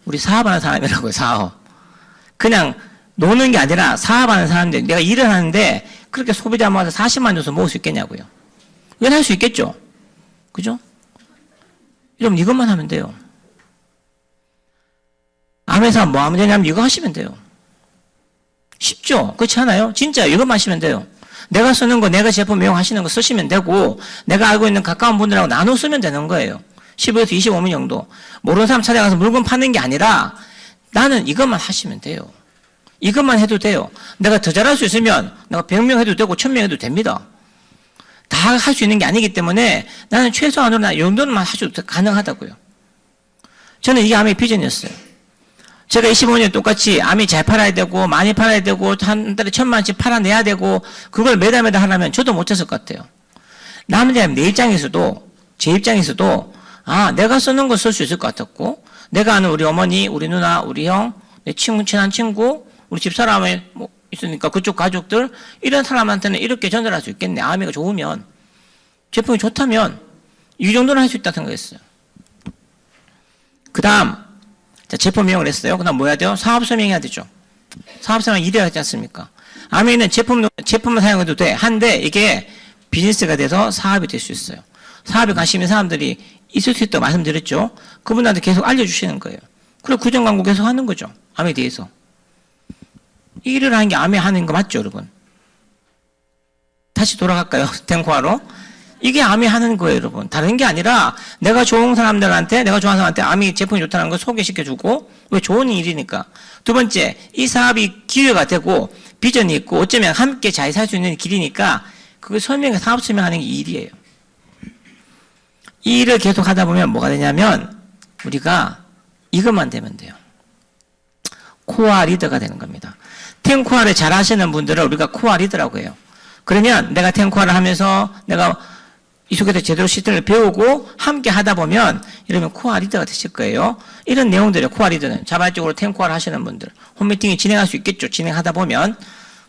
우리 사업하는 사람이라고요, 사업. 그냥 노는 게 아니라 사업하는 사람들, 내가 일을 하는데 그렇게 소비자 모아서 40만 점수 모을 수 있겠냐고요. 이건 할 수 있겠죠? 그죠? 여러분, 이것만 하면 돼요. 암에서 뭐 하면 되냐면 이거 하시면 돼요. 쉽죠? 그렇지 않아요? 진짜 이것만 하시면 돼요. 내가 쓰는 거, 내가 제품 이용하시는 거 쓰시면 되고, 내가 알고 있는 가까운 분들하고 나눠 쓰면 되는 거예요. 15에서 25명 정도. 모르는 사람 찾아가서 물건 파는 게 아니라, 나는 이것만 하시면 돼요. 이것만 해도 돼요. 내가 더 잘할 수 있으면, 내가 100명 해도 되고, 1000명 해도 됩니다. 다 할 수 있는 게 아니기 때문에, 나는 최소한으로 이 정도는 하셔도 가능하다고요. 저는 이게 암의 비전이었어요. 제가 25년 똑같이 암이 잘 팔아야 되고 많이 팔아야 되고 한 달에 1,000만 원씩 팔아내야 되고 그걸 매달 하려면 저도 못했을 것 같아요. 남자님 내 입장에서도 제 입장에서도 내가 쓰는 거 쓸 수 있을 것 같았고 내가 아는 우리 어머니, 우리 누나, 우리 형, 내 친구, 친한 친구, 우리 집사람이 뭐 있으니까 그쪽 가족들 이런 사람한테는 이렇게 전달할 수 있겠네. 암이가 좋으면 제품이 좋다면 이 정도는 할 수 있다고 생각했어요. 그 다음 제품 이용을 했어요. 그 다음 뭐 해야 돼요? 사업설명 해야 되죠. 사업설명 일해야 하지 않습니까? 암에는 제품을 사용해도 돼. 한데 이게 비즈니스가 돼서 사업이 될 수 있어요. 사업에 관심 있는 사람들이 있을 수 있다고 말씀드렸죠. 그분한테 계속 알려주시는 거예요. 그리고 구정 광고 계속 하는 거죠. 암에 대해서. 이 일을 하는 게 암에 하는 거 맞죠, 여러분? 다시 돌아갈까요? 탱코아로. 이게 암이 하는 거예요, 여러분. 다른 게 아니라 내가 좋은 사람들한테, 내가 좋아하는 사람한테 암이 제품이 좋다는 걸 소개시켜주고, 왜 좋은 일이니까. 두 번째, 이 사업이 기회가 되고, 비전이 있고, 어쩌면 함께 잘 살 수 있는 길이니까, 그걸 사업 설명하는 게 이 일이에요. 이 일을 계속 하다 보면 뭐가 되냐면, 우리가 이것만 되면 돼요. 코어 리더가 되는 겁니다. 탱코아를 잘 하시는 분들을 우리가 코어 리더라고 해요. 그러면 내가 탱코아를 하면서 내가 이 속에서 제대로 시스템을 배우고 함께 하다 보면 이러면 코어 리더가 되실 거예요. 이런 내용들이에요. 코어 리더는 자발적으로 탱코아를 하시는 분들. 홈미팅이 진행할 수 있겠죠. 진행하다 보면.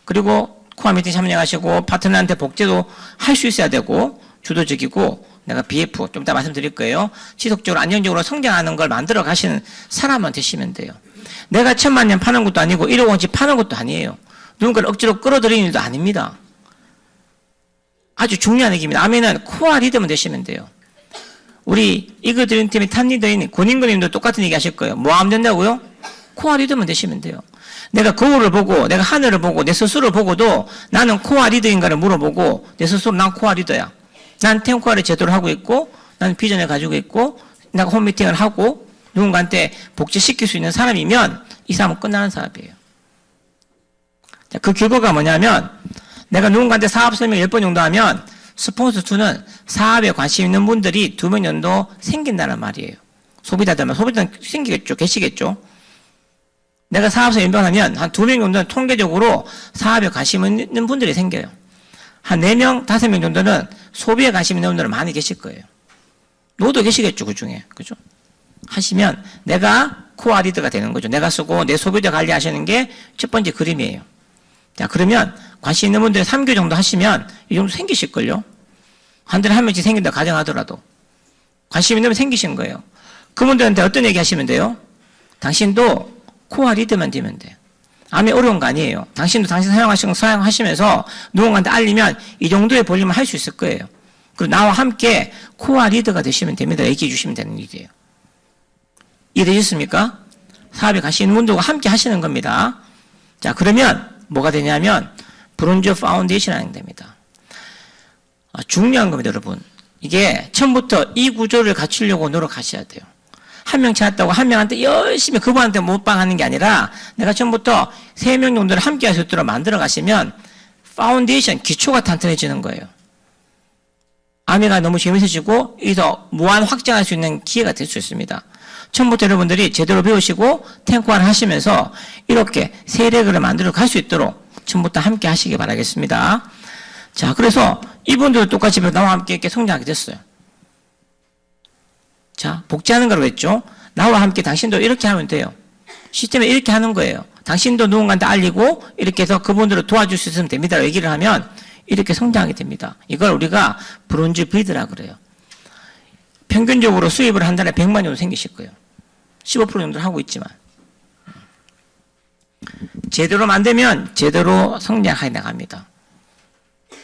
그리고 코어 미팅 참여하시고 파트너한테 복제도 할 수 있어야 되고 주도적이고 내가 BF 좀 이따 말씀드릴 거예요. 지속적으로 안정적으로 성장하는 걸 만들어 가시는 사람만 되시면 돼요. 내가 1000만 년 파는 것도 아니고 1억 원씩 파는 것도 아니에요. 누군가를 억지로 끌어들이는 일도 아닙니다. 아주 중요한 얘기입니다. 아멘은 코어 리더만 되시면 돼요. 우리 이거 드림팀의 탑 리더인 권인근님도 똑같은 얘기 하실 거예요. 뭐 하면 된다고요? 코어 리더만 되시면 돼요. 내가 거울을 보고 내가 하늘을 보고 내 스스로를 보고도 나는 코어 리더인가를 물어보고 내 스스로 난 코어 리더야. 난 탱코어를 제대로 하고 있고 나는 비전을 가지고 있고 내가 홈미팅을 하고 누군가한테 복제시킬 수 있는 사람이면 이 사람은 끝나는 사업이에요. 자, 그 결과가 뭐냐면 내가 누군가한테 사업 설명 10번 정도 하면 스폰서 2는 사업에 관심 있는 분들이 2명 정도 생긴다는 말이에요. 소비자들만. 소비자는 생기겠죠. 계시겠죠. 내가 사업서 연병하면 한 2명 정도는 통계적으로 사업에 관심 있는 분들이 생겨요. 한 4명, 5명 정도는 소비에 관심 있는 분들은 많이 계실 거예요. 너도 계시겠죠. 그 중에. 그죠? 하시면 내가 코어 리더가 되는 거죠. 내가 쓰고 내 소비자 관리하시는 게 첫 번째 그림이에요. 자, 그러면 관심 있는 분들 3개월 정도 하시면 이 정도 생기실걸요? 한 달에 한 명씩 생긴다 가정하더라도. 관심 있는 분 생기신 거예요. 그분들한테 어떤 얘기 하시면 돼요? 당신도 코어 리더만 되면 돼요. 암이 어려운 거 아니에요. 당신도 당신 사용하시는 거 사용하시면서 누군가한테 알리면 이 정도의 볼륨을 할 수 있을 거예요. 그리고 나와 함께 코어 리더가 되시면 됩니다. 얘기해 주시면 되는 일이에요. 이해되셨습니까? 사업에 관심 있는 분들과 함께 하시는 겁니다. 자, 그러면 뭐가 되냐면 브론즈 파운데이션이 됩니다. 중요한 겁니다, 여러분. 이게 처음부터 이 구조를 갖추려고 노력하셔야 돼요. 한 명 찾았다고 한 명한테 열심히 그분한테 못방하는 게 아니라 내가 처음부터 3명 정도를 함께 할 수 있도록 만들어 가시면 파운데이션, 기초가 탄탄해지는 거예요. 아미가 너무 재밌어지고 여기서 무한 확장할 수 있는 기회가 될 수 있습니다. 처음부터 여러분들이 제대로 배우시고 탱코아를 하시면서 이렇게 세력을 만들어 갈 수 있도록 처음부터 함께 하시기 바라겠습니다. 자, 그래서 이분들도 똑같이 나와 함께 이렇게 성장하게 됐어요. 자, 복제하는 거라고 했죠. 나와 함께 당신도 이렇게 하면 돼요. 시스템에 이렇게 하는 거예요. 당신도 누군가한테 알리고 이렇게 해서 그분들을 도와줄 수 있으면 됩니다. 얘기를 하면 이렇게 성장하게 됩니다. 이걸 우리가 브론즈 브리드라고 그래요. 평균적으로 수입을 한 달에 100만 정도 생기실 거예요. 15% 정도 하고 있지만. 제대로 만들면 제대로 성장하게 나갑니다.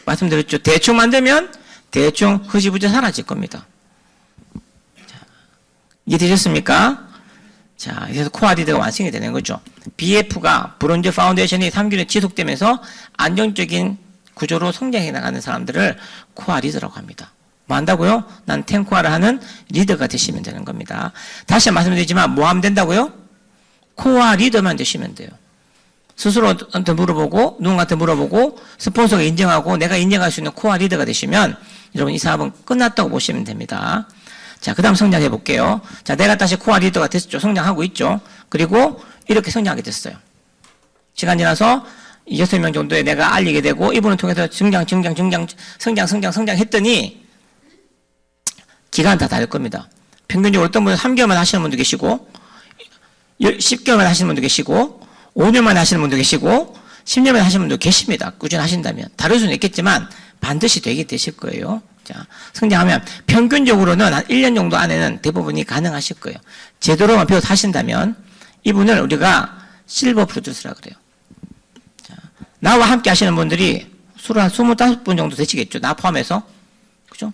말씀드렸죠. 대충 만들면 대충 흐지부지 사라질 겁니다. 자, 이해되셨습니까? 자, 그래서 코어 리더가 완성이 되는 거죠. BF가 브론즈 파운데이션이 3개월에 지속되면서 안정적인 구조로 성장해 나가는 사람들을 코어 리더라고 합니다. 뭐 한다고요? 난 탱코아를 하는 리더가 되시면 되는 겁니다. 다시 말씀드리지만 뭐 하면 된다고요? 코어 리더만 되시면 돼요. 스스로한테 물어보고 누군가한테 물어보고 스폰서가 인정하고 내가 인정할 수 있는 코어 리더가 되시면 여러분 이 사업은 끝났다고 보시면 됩니다. 자, 그 다음 성장해 볼게요. 자, 내가 다시 코어 리더가 됐죠. 성장하고 있죠. 그리고 이렇게 성장하게 됐어요. 시간 지나서 6명 정도에 내가 알리게 되고 이분을 통해서 성장 했더니 기간 다 다를 겁니다. 평균적으로 어떤 분은 3개월만 하시는 분도 계시고 10개월만 하시는 분도 계시고 5년만 하시는 분도 계시고 10년만 하시는 분도 계십니다. 꾸준히 하신다면. 다를 수는 있겠지만 반드시 되게 되실 거예요. 자, 성장하면 평균적으로는 한 1년 정도 안에는 대부분이 가능하실 거예요. 제대로만 배워서 하신다면 이분을 우리가 실버 프로듀서라고 그래요. 자, 나와 함께 하시는 분들이 수로 한 25분 정도 되시겠죠. 나 포함해서. 그죠?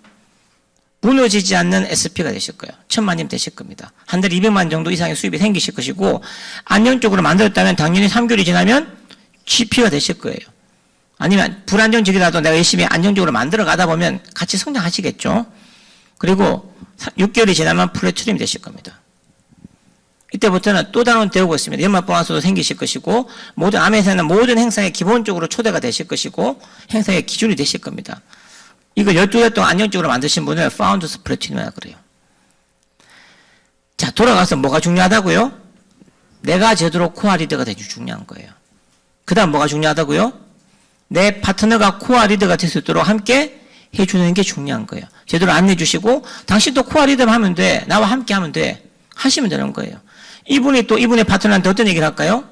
무너지지 않는 SP가 되실 거예요. 1000만님 되실 겁니다. 한 달에 200만 정도 이상의 수입이 생기실 것이고, 안정적으로 만들었다면 당연히 3개월이 지나면 GP가 되실 거예요. 아니면 불안정적이라도 내가 열심히 안정적으로 만들어 가다 보면 같이 성장하시겠죠. 그리고 6개월이 지나면 플래티넘이 되실 겁니다. 이때부터는 또 다른 대우가 있습니다. 연말 보너스도 생기실 것이고, 모든 암에서는 모든 행사에 기본적으로 초대가 되실 것이고, 행사의 기준이 되실 겁니다. 이거 12달 동안 안정적으로 만드신 분을 파운더스 플래티넘이라고 그래요. 자, 돌아가서 뭐가 중요하다고요? 내가 제대로 코어 리더가 되기 중요한 거예요. 그 다음 뭐가 중요하다고요? 내 파트너가 코어 리더가 될 수 있도록 함께 해주는 게 중요한 거예요. 제대로 안내해 주시고, 당신도 코어 리더만 하면 돼. 나와 함께 하면 돼. 하시면 되는 거예요. 이분이 또 이분의 파트너한테 어떤 얘기를 할까요?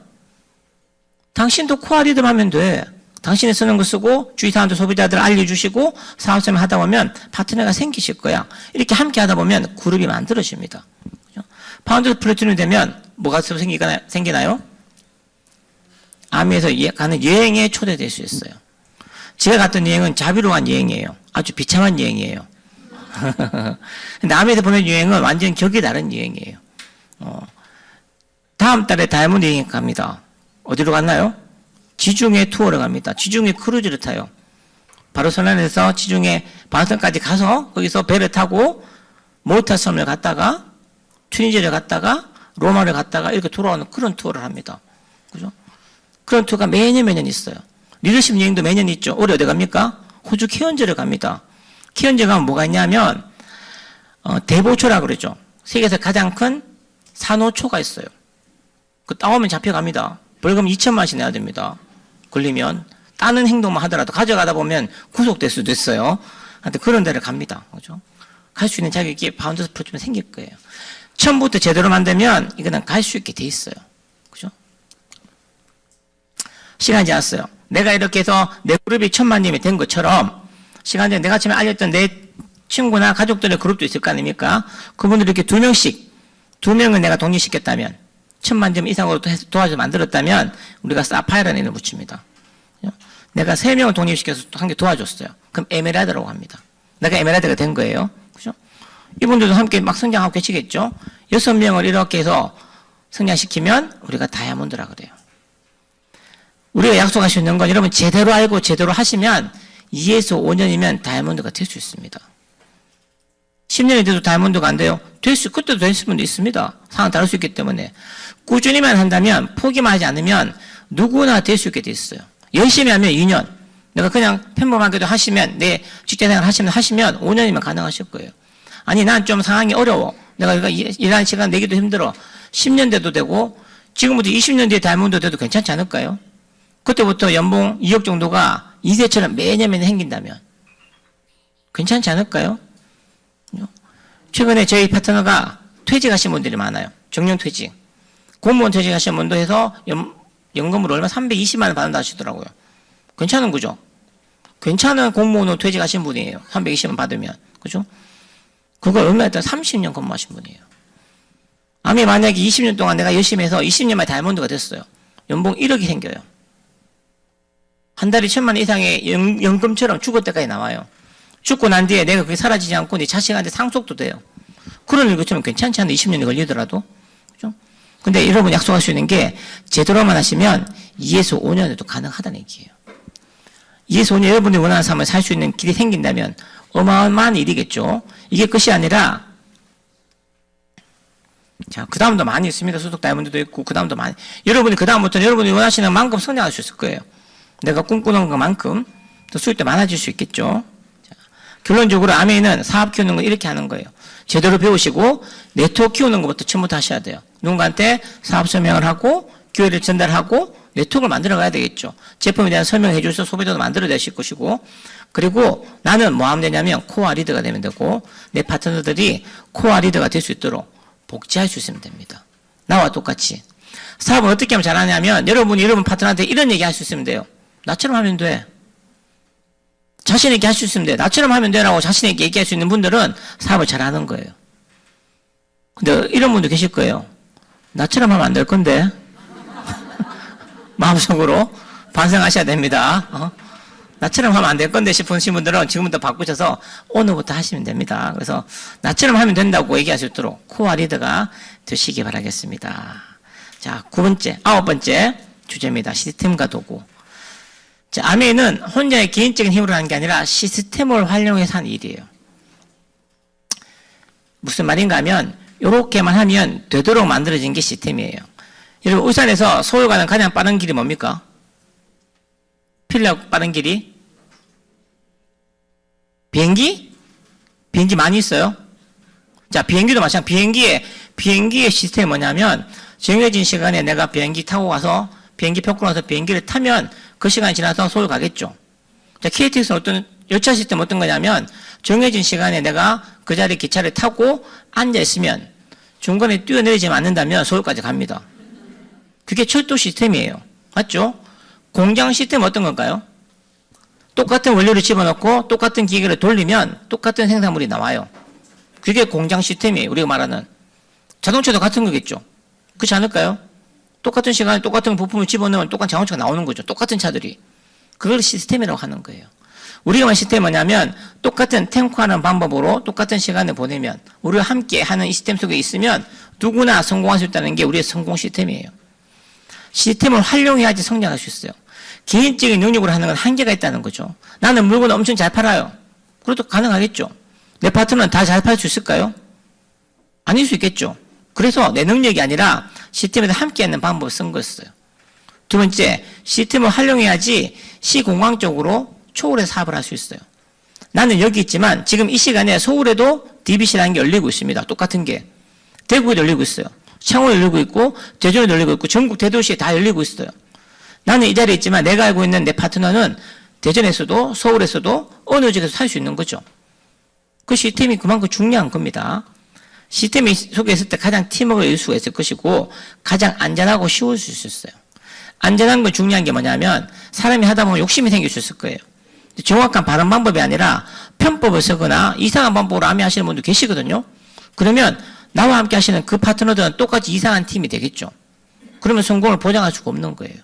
당신도 코어 리더만 하면 돼. 당신이 쓰는 거 쓰고 주위 사람들 소비자들 알려주시고 사업성을 하다 보면 파트너가 생기실 거야. 이렇게 함께 하다 보면 그룹이 만들어집니다. 파운드 플래티넘이 되면 뭐가 생기나요? 아미에서 가는 여행에 초대될 수 있어요. 제가 갔던 여행은 자비로운 여행이에요. 아주 비참한 여행이에요. 근데 아미에서 보낸 여행은 완전 격이 다른 여행이에요. 다음 달에 다이아몬드 여행 갑니다. 어디로 갔나요? 지중해 투어를 갑니다. 지중해 크루즈를 타요. 바르셀로나에서 지중해 반선까지 가서 거기서 배를 타고 몰타 섬을 갔다가 튜니지를 갔다가 로마를 갔다가 이렇게 돌아오는 그런 투어를 합니다. 그죠? 그런 투어가 매년 있어요. 리더십 여행도 매년 있죠. 올해 어디 갑니까? 호주 케언즈를 갑니다. 케언즈 가면 뭐가 있냐면 대보초라고 그러죠. 세계에서 가장 큰 산호초가 있어요. 그 따오면 잡혀갑니다. 벌금 2천만원씩 내야 됩니다. 걸리면 따는 행동만 하더라도 가져가다 보면 구속될 수도 있어요. 하여튼 그런 데를 갑니다. 그죠? 갈 수 있는 자격이 파운더스 플래티넘이 생길 거예요. 처음부터 제대로 만들면 이거는 갈 수 있게 돼 있어요. 그죠? 시간이 지났어요. 내가 이렇게 해서 내 그룹이 1000만님이 된 것처럼 시간 전에 내가 처음에 알렸던 내 친구나 가족들의 그룹도 있을 거 아닙니까? 그분들 이렇게 2명을 내가 독립시켰다면 1000만점 이상으로 도와서 만들었다면 우리가 사파이어라는 이름을 붙입니다. 내가 3명을 독립시켜서 한 개 도와줬어요. 그럼 에메랄드라고 합니다. 내가 에메랄드가 된 거예요. 그죠? 이분들도 함께 막 성장하고 계시겠죠? 6명을 이렇게 해서 성장시키면 우리가 다이아몬드라 그래요. 우리가 약속할 수 있는 건 여러분 제대로 알고 제대로 하시면 2에서 5년이면 다이아몬드가 될 수 있습니다. 10년이 돼도 다이아몬드가 안 돼요? 그때도 될 수도 있습니다. 상황 다를 수 있기 때문에. 꾸준히만 한다면, 포기만 하지 않으면 누구나 될 수 있게 돼 있어요. 열심히 하면 2년. 내가 그냥 평범하게도 하시면, 내 직장생활 하시면 5년이면 가능하실 거예요. 아니, 난 좀 상황이 어려워. 내가 일하는 시간 내기도 힘들어. 10년 돼도 되고, 지금부터 20년 뒤에 다이아몬드 돼도 괜찮지 않을까요? 그때부터 연봉 2억 정도가 이세처럼 매년 생긴다면. 괜찮지 않을까요? 최근에 저희 파트너가 퇴직하신 분들이 많아요. 정년퇴직. 공무원 퇴직하신 분도 해서 연금으로 얼마 320만 원 받는다 하시더라고요. 괜찮은 거죠? 괜찮은 공무원으로 퇴직하신 분이에요. 320만 원 받으면. 그죠? 그걸 얼마였다? 30년 근무하신 분이에요. 아니, 만약에 20년 동안 내가 열심히 해서 20년만에 다이아몬드가 됐어요. 연봉 1억이 생겨요. 한 달에 1000만 원 이상의 연금처럼 죽을 때까지 나와요. 죽고 난 뒤에 내가 그게 사라지지 않고 네 자식한테 상속도 돼요. 그런 일처럼 괜찮지 않나 20년이 걸리더라도. 그죠? 근데 여러분 약속할 수 있는 게 제대로만 하시면 2에서 5년에도 가능하다는 얘기예요. 2에서 5년 여러분이 원하는 삶을 살 수 있는 길이 생긴다면 어마어마한 일이겠죠. 이게 끝이 아니라 자, 그 다음도 많이 있습니다. 소속 다이아몬드도 있고 그 다음도 많이. 여러분이 그 다음부터는 여러분이 원하시는 만큼 성장할 수 있을 거예요. 내가 꿈꾸는 것만큼 또 수익도 많아질 수 있겠죠. 결론적으로 아메이는 사업 키우는 건 이렇게 하는 거예요. 제대로 배우시고 네트워크 키우는 것부터 처음부터 하셔야 돼요. 누군가한테 사업 설명을 하고 기회를 전달하고 네트워크를 만들어 가야 되겠죠. 제품에 대한 설명해 주셔서 소비자도 만들어 내실 것이고, 그리고 나는 뭐 하면 되냐면 코어 리더가 되면 되고 내 파트너들이 코어 리더가 될 수 있도록 복지할 수 있으면 됩니다. 나와 똑같이. 사업은 어떻게 하면 잘하냐면 여러분이 여러분 파트너한테 이런 얘기 할 수 있으면 돼요. 나처럼 하면 돼. 자신 있게 할 수 있으면 돼. 나처럼 하면 되라고 자신 있게 얘기할 수 있는 분들은 사업을 잘하는 거예요. 근데 이런 분도 계실 거예요. 나처럼 하면 안 될 건데. 마음속으로 반성하셔야 됩니다. 나처럼 하면 안 될 건데 싶으신 분들은 지금부터 바꾸셔서 오늘부터 하시면 됩니다. 그래서 나처럼 하면 된다고 얘기할 수 있도록 코어 리더가 되시기 바라겠습니다. 자, 9번째 주제입니다. 시스템과 도구. 자, 아메이는 혼자의 개인적인 힘으로 하는 게 아니라 시스템을 활용해서 하는 일이에요. 무슨 말인가 하면 이렇게만 하면 되도록 만들어진 게 시스템이에요. 여러분, 울산에서 서울 가는 가장 빠른 길이 뭡니까? 필력 빠른 길이? 비행기? 비행기 많이 있어요? 자, 비행기도 마찬가지. 비행기의 시스템이 뭐냐면 정해진 시간에 내가 비행기 타고 가서 비행기 표 끊어서 비행기를 타면 그 시간이 지나서 서울 가겠죠. 자, KTX는 어떤 열차 시스템 어떤 거냐면 정해진 시간에 내가 그 자리에 기차를 타고 앉아 있으면 중간에 뛰어내리지 않는다면 서울까지 갑니다. 그게 철도 시스템이에요. 맞죠? 공장 시스템 어떤 건가요? 똑같은 원료를 집어넣고 똑같은 기계를 돌리면 똑같은 생산물이 나와요. 그게 공장 시스템이에요. 우리가 말하는. 자동차도 같은 거겠죠. 그렇지 않을까요? 똑같은 시간에 똑같은 부품을 집어넣으면 똑같은 자동차가 나오는 거죠. 똑같은 차들이. 그걸 시스템이라고 하는 거예요. 우리가 말하는 시스템이 뭐냐면 똑같은 탱크하는 방법으로 똑같은 시간을 보내면 우리가 함께 하는 이 시스템 속에 있으면 누구나 성공할 수 있다는 게 우리의 성공 시스템이에요. 시스템을 활용해야지 성장할 수 있어요. 개인적인 능력으로 하는 건 한계가 있다는 거죠. 나는 물건을 엄청 잘 팔아요. 그래도 가능하겠죠. 내 파트너는 다 잘 팔 수 있을까요? 아닐 수 있겠죠. 그래서 내 능력이 아니라 시스템에서 함께하는 방법을 쓴 거였어요. 두 번째, 시스템을 활용해야지 시공간적으로 초월의 사업을 할 수 있어요. 나는 여기 있지만 지금 이 시간에 서울에도 DBC라는 게 열리고 있습니다. 똑같은 게. 대구에 열리고 있어요. 창원에 열리고 있고 제주에 열리고 있고 전국 대도시에 다 열리고 있어요. 나는 이 자리에 있지만 내가 알고 있는 내 파트너는 대전에서도 서울에서도 어느 지역에서 살 수 있는 거죠. 그 시스템이 그만큼 중요한 겁니다. 시스템이 속에 있을 때 가장 팀워크를 이룰 수가 있을 것이고 가장 안전하고 쉬울 수 있었어요. 안전한 건 중요한 게 뭐냐면 사람이 하다 보면 욕심이 생길 수 있을 거예요. 정확한 발음 방법이 아니라 편법을 쓰거나 이상한 방법으로 암해하시는 분도 계시거든요. 그러면 나와 함께 하시는 그 파트너들은 똑같이 이상한 팀이 되겠죠. 그러면 성공을 보장할 수가 없는 거예요.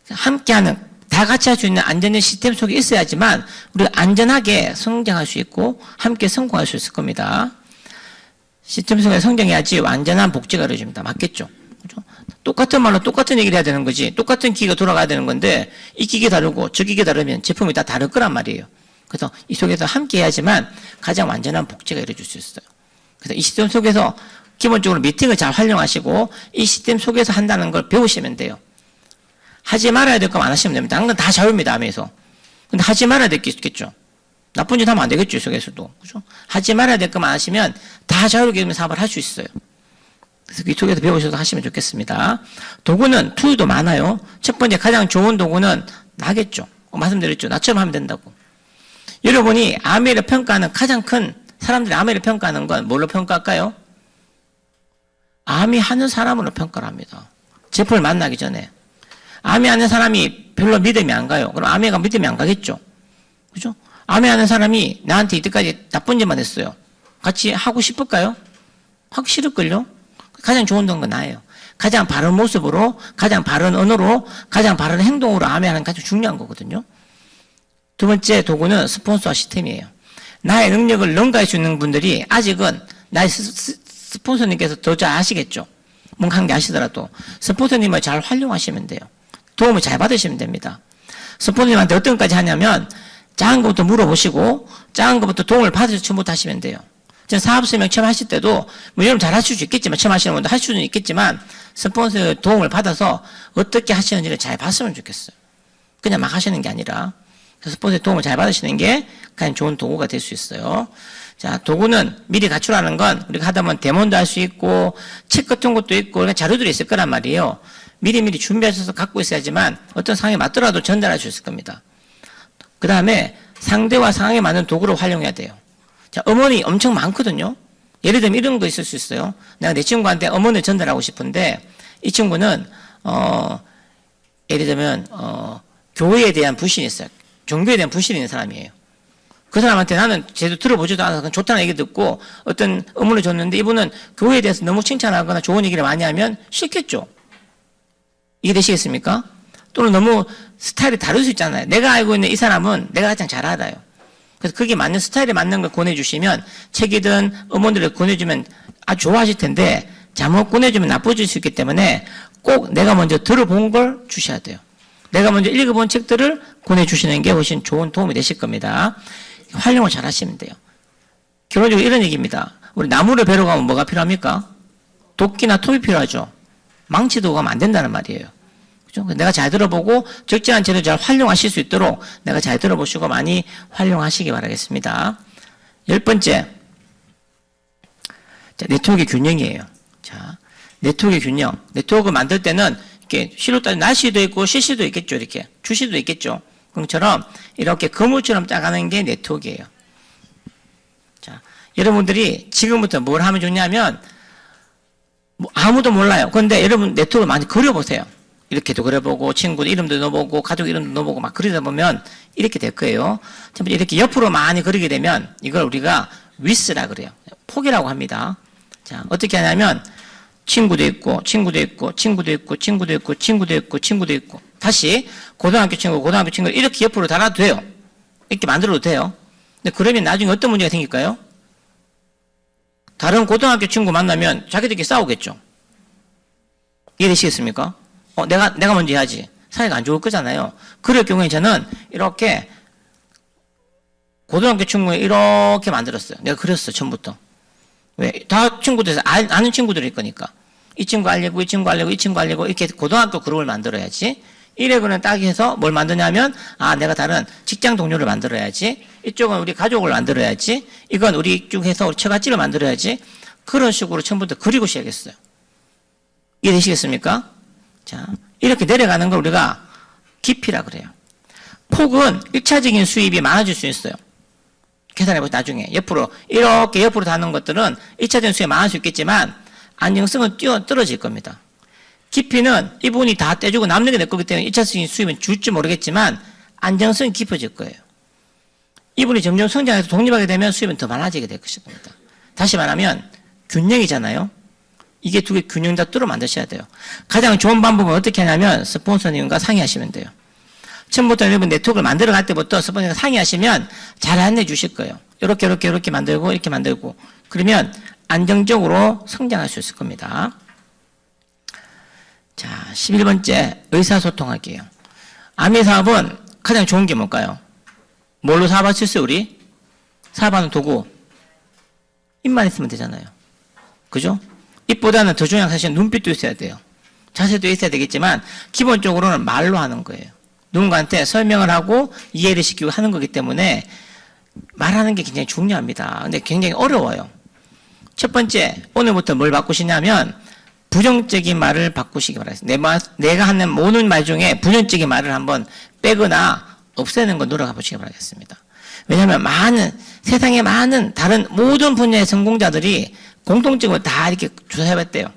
함께하는 다 같이 할 수 있는 안전한 시스템 속에 있어야지만 우리가 안전하게 성장할 수 있고 함께 성공할 수 있을 겁니다. 시스템 속에 성장해야지 완전한 복지가 이루어집니다. 맞겠죠? 그렇죠? 똑같은 말로 똑같은 얘기를 해야 되는 거지. 똑같은 기계가 돌아가야 되는 건데 이 기계 다르고 저 기계 다르면 제품이 다 다를 거란 말이에요. 그래서 이 속에서 함께 해야지만 가장 완전한 복지가 이루어질 수 있어요. 그래서 이 시스템 속에서 기본적으로 미팅을 잘 활용하시고 이 시스템 속에서 한다는 걸 배우시면 돼요. 하지 말아야 될 거만 안 하시면 됩니다. 다른 건 다 자유입니다, 하면서. 근데 하지 말아야 될 게 있겠죠. 나쁜 짓 하면 안 되겠죠, 이 속에서도. 그죠? 하지 말아야 될 것만 하시면 다 자유롭게 사업을 할 수 있어요. 그래서 이 속에서 배우셔서 하시면 좋겠습니다. 도구는 툴도 많아요. 첫 번째 가장 좋은 도구는 나겠죠. 말씀드렸죠. 나처럼 하면 된다고. 여러분이 아메이를 평가하는 가장 큰 사람들이 아메이를 평가하는 건 뭘로 평가할까요? 아메이 하는 사람으로 평가를 합니다. 제품을 만나기 전에. 아메이 하는 사람이 별로 믿음이 안 가요. 그럼 아메이가 믿음이 안 가겠죠. 그죠? 아메이 하는 사람이 나한테 이때까지 나쁜 짓만 했어요. 같이 하고 싶을까요? 하기 싫을걸요? 가장 좋은 건 나예요. 가장 바른 모습으로, 가장 바른 언어로, 가장 바른 행동으로 아메이하는 게 가장 중요한 거거든요. 두 번째 도구는 스폰서와 시스템이에요. 나의 능력을 능가할 수 있는 분들이 아직은 나의 스폰서님께서 더 잘 아시겠죠. 뭔가 한 게 아시더라도 스폰서님을 잘 활용하시면 돼요. 도움을 잘 받으시면 됩니다. 스폰서님한테 어떤 것까지 하냐면 작은 것부터 물어보시고 작은 것부터 도움을 받으셔서 처음부터 하시면 돼요. 전 사업 설명 처음 하실 때도 뭐 여러분 잘 하실 수 있겠지만 처음 하시는 분도 할 수는 있겠지만 스폰서의 도움을 받아서 어떻게 하시는지를 잘 봤으면 좋겠어요. 그냥 막 하시는 게 아니라 스폰서의 도움을 잘 받으시는 게 가장 좋은 도구가 될 수 있어요. 자, 도구는 미리 갖추라는 건 우리가 하다 보면 데모도 할 수 있고 책 같은 것도 있고 자료들이 있을 거란 말이에요. 미리미리 준비하셔서 갖고 있어야지만 어떤 상황에 맞더라도 전달할 수 있을 겁니다. 그 다음에 상대와 상황에 맞는 도구를 활용해야 돼요. 자, 음원이 엄청 많거든요. 예를 들면 이런 거 있을 수 있어요. 내가 내 친구한테 음원을 전달하고 싶은데 이 친구는 예를 들면 교회에 대한 불신이 있어요. 종교에 대한 불신이 있는 사람이에요. 그 사람한테 나는 제대로 들어보지도 않아서 좋다는 얘기 듣고 어떤 음원을 줬는데 이분은 교회에 대해서 너무 칭찬하거나 좋은 얘기를 많이 하면 싫겠죠. 이해되시겠습니까? 또는 너무 스타일이 다를 수 있잖아요. 내가 알고 있는 이 사람은 내가 가장 잘 알아요. 그래서 그게 맞는 스타일에 맞는 걸 권해주시면 책이든 음원들을 권해주면 아주 좋아하실 텐데 잘못 권해주면 나빠질 수 있기 때문에 꼭 내가 먼저 들어본 걸 주셔야 돼요. 내가 먼저 읽어본 책들을 권해주시는 게 훨씬 좋은 도움이 되실 겁니다. 활용을 잘 하시면 돼요. 결론적으로 이런 얘기입니다. 우리 나무를 베러 가면 뭐가 필요합니까? 도끼나 톱이 필요하죠. 망치도 가면 안 된다는 말이에요. 그죠? 내가 잘 들어보고 적절한 재료 잘 활용하실 수 있도록 내가 잘 들어보시고 많이 활용하시기 바라겠습니다. 10번째. 자, 네트워크의 균형이에요. 자, 네트워크의 균형. 네트워크 만들 때는 이렇게 실로 따지면 날씨도 있고 실시도 있겠죠. 이렇게 주시도 있겠죠. 그처럼 이렇게 그물처럼 짜가는 게 네트워크예요. 자, 여러분들이 지금부터 뭘 하면 좋냐면 뭐 아무도 몰라요. 그런데 여러분 네트워크 많이 그려보세요. 이렇게도 그려보고 친구 이름도 넣어보고 가족 이름도 넣어보고 막 그리다 보면 이렇게 될 거예요. 이렇게 옆으로 많이 그리게 되면 이걸 우리가 위스라 그래요. 폭이라고 합니다. 자, 어떻게 하냐면 친구도 있고 친구도 있고 친구도 있고 친구도 있고 친구도 있고 친구도 있고 다시 고등학교 친구 이렇게 옆으로 달아도 돼요. 이렇게 만들어도 돼요. 근데 그러면 나중에 어떤 문제가 생길까요? 다른 고등학교 친구 만나면 자기들끼리 싸우겠죠. 이해되시겠습니까? 내가 먼저 해야지. 사이가 안 좋을 거잖아요. 그럴 경우에 저는 이렇게 고등학교 친구에 이렇게 만들었어요. 내가 그렸어요, 처음부터. 왜? 다 친구들, 아는 친구들일 거니까. 이 친구 알리고, 이 친구 알리고, 이 친구 알리고, 이렇게 고등학교 그룹을 만들어야지. 이래그는 딱 해서 뭘 만드냐면, 내가 다른 직장 동료를 만들어야지. 이쪽은 우리 가족을 만들어야지. 이건 우리 쭉 해서 우리 처갓집을 만들어야지. 그런 식으로 처음부터 그리고 시작했어요. 이해되시겠습니까? 자, 이렇게 내려가는 걸 우리가 깊이라 그래요. 폭은 1차적인 수입이 많아질 수 있어요. 계산해보세요, 나중에. 이렇게 옆으로 닿는 것들은 1차적인 수입이 많을 수 있겠지만, 안정성은 떨어질 겁니다. 깊이는 이 부분이 다 떼주고 남는 게 내 거기 때문에 1차적인 수입은 줄지 모르겠지만, 안정성이 깊어질 거예요. 이분이 점점 성장해서 독립하게 되면 수입은 더 많아지게 될 것입니다. 다시 말하면, 균형이잖아요. 이게 두 개 균형 잡도록 만드셔야 돼요. 가장 좋은 방법은 어떻게 하냐면, 스폰서님과 상의하시면 돼요. 처음부터 여러분 네트워크를 만들어 갈 때부터 스폰서님과 상의하시면 잘 안내해 주실 거예요. 이렇게 만들고, 이렇게 만들고. 그러면 안정적으로 성장할 수 있을 겁니다. 자, 11번째, 의사소통하기예요. 아미 사업은 가장 좋은 게 뭘까요? 뭘로 사업할 수 있어요, 우리? 사업하는 도구. 입만 있으면 되잖아요. 그죠? 입보다는 더 중요한 사실은 눈빛도 있어야 돼요. 자세도 있어야 되겠지만, 기본적으로는 말로 하는 거예요. 누군가한테 설명을 하고 이해를 시키고 하는 거기 때문에 말하는 게 굉장히 중요합니다. 근데 굉장히 어려워요. 첫 번째, 오늘부터 뭘 바꾸시냐면 부정적인 말을 바꾸시기 바랍니다. 내가 하는 모든 말 중에 부정적인 말을 한번 빼거나 없애는 거 노력해 보시기 바라겠습니다. 왜냐하면 세상에 많은 다른 모든 분야의 성공자들이 공통점을 다 이렇게 조사해봤대요.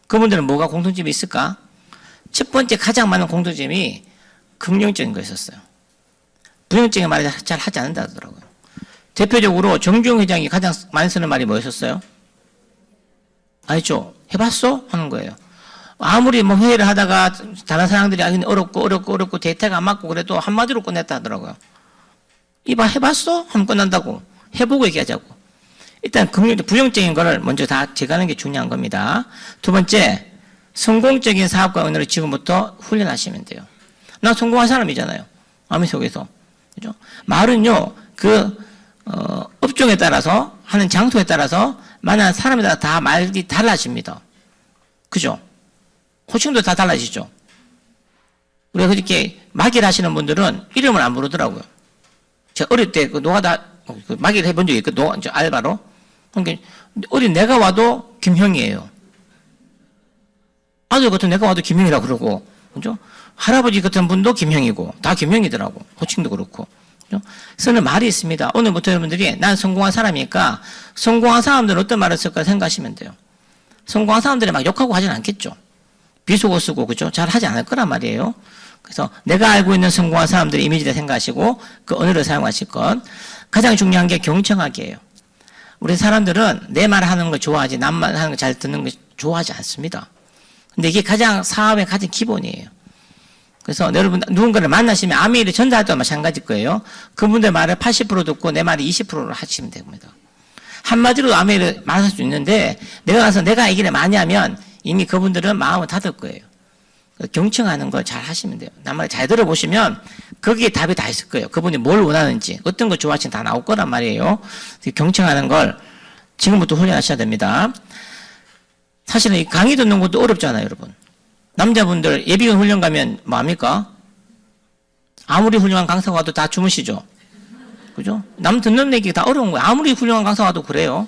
그분들은 뭐가 공통점이 있을까? 첫 번째 가장 많은 공통점이 긍정적인 거였었어요. 부정적인 말을 잘 하지 않는다 하더라고요. 대표적으로 정주영 회장이 가장 많이 쓰는 말이 뭐였었어요? 알죠? 해봤어? 하는 거예요. 아무리 회의를 하다가 다른 사람들이 어렵고 데이터가 안 맞고 그래도 한마디로 끝냈다 하더라고요. 이봐 해봤어? 하면 끝난다고. 해보고 얘기하자고. 일단 부정적인 거를 먼저 다 제거하는 게 중요한 겁니다. 두 번째, 성공적인 사업가 오늘을 지금부터 훈련하시면 돼요. 나 성공한 사람이잖아요. 아미 속에서. 그죠? 말은요, 업종에 따라서, 하는 장소에 따라서, 만난 사람에 따라 다 말이 달라집니다. 그죠? 호칭도 다 달라지죠? 우리가 그렇게 마기를 하시는 분들은 이름을 안 부르더라고요. 제가 어릴 때 마기를 해본 적이 있거든요. 알바로. 그러니까 어린 내가 와도 김형이에요. 아들 같은 내가 와도 김형이라고 그러고, 그죠? 할아버지 같은 분도 김형이고, 다 김형이더라고. 호칭도 그렇고. 그죠? 쓰는 말이 있습니다. 오늘부터 여러분들이 난 성공한 사람이니까 성공한 사람들은 어떤 말을 쓸까 생각하시면 돼요. 성공한 사람들이 막 욕하고 하진 않겠죠. 비속어 쓰고, 그죠? 잘 하지 않을 거란 말이에요. 그래서 내가 알고 있는 성공한 사람들의 이미지를 생각하시고 그 언어를 사용하실 것. 가장 중요한 게 경청하기예요. 우리 사람들은 내 말 하는 걸 좋아하지, 남 말 하는 거 잘 듣는 걸 좋아하지 않습니다. 근데 이게 사업의 가장 기본이에요. 그래서 여러분 누군가를 만나시면 아메이를 전달할 때도 마찬가지일 거예요. 그분들 말을 80% 듣고 내 말이 20%를 하시면 됩니다. 한마디로 아메이를 말할 수 있는데 내가 가서 내가 얘기를 많이 하면 이미 그분들은 마음을 닫을 거예요. 경청하는 걸 잘 하시면 돼요. 남 말 잘 들어보시면 거기에 답이 다 있을 거예요. 그분이 뭘 원하는지 어떤 걸 좋아하시는지 다 나올 거란 말이에요. 경청하는 걸 지금부터 훈련하셔야 됩니다. 사실은 이 강의 듣는 것도 어렵잖아요, 여러분. 남자분들 예비군 훈련 가면 뭐합니까? 아무리 훌륭한 강사가 와도 다 주무시죠. 그죠? 남 듣는 얘기가 다 어려운 거예요. 아무리 훌륭한 강사가 와도 그래요.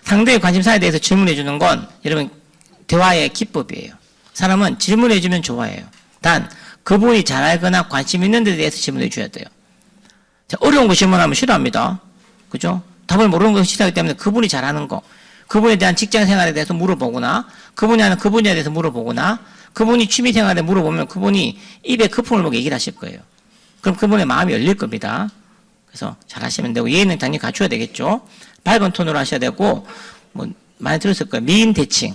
상대의 관심사에 대해서 질문해 주는 건 여러분 대화의 기법이에요. 사람은 질문해 주면 좋아해요. 단 그분이 잘 알거나 관심 있는 데 대해서 질문해 줘야 돼요. 자, 어려운 거 질문하면 싫어합니다. 그죠? 답을 모르는 거 싫어하기 때문에 그분이 잘하는 거, 그분에 대한 직장 생활에 대해서 물어보거나 그분이 하는 그 분야에 대해서 물어보거나 그분이 취미 생활에 물어보면 그분이 입에 거품을 보고 얘기를 하실 거예요. 그럼 그분의 마음이 열릴 겁니다. 그래서 잘 하시면 되고 예의는 당연히 갖춰야 되겠죠. 밝은 톤으로 하셔야 되고 뭐 많이 들었을 거예요. 미인 대칭.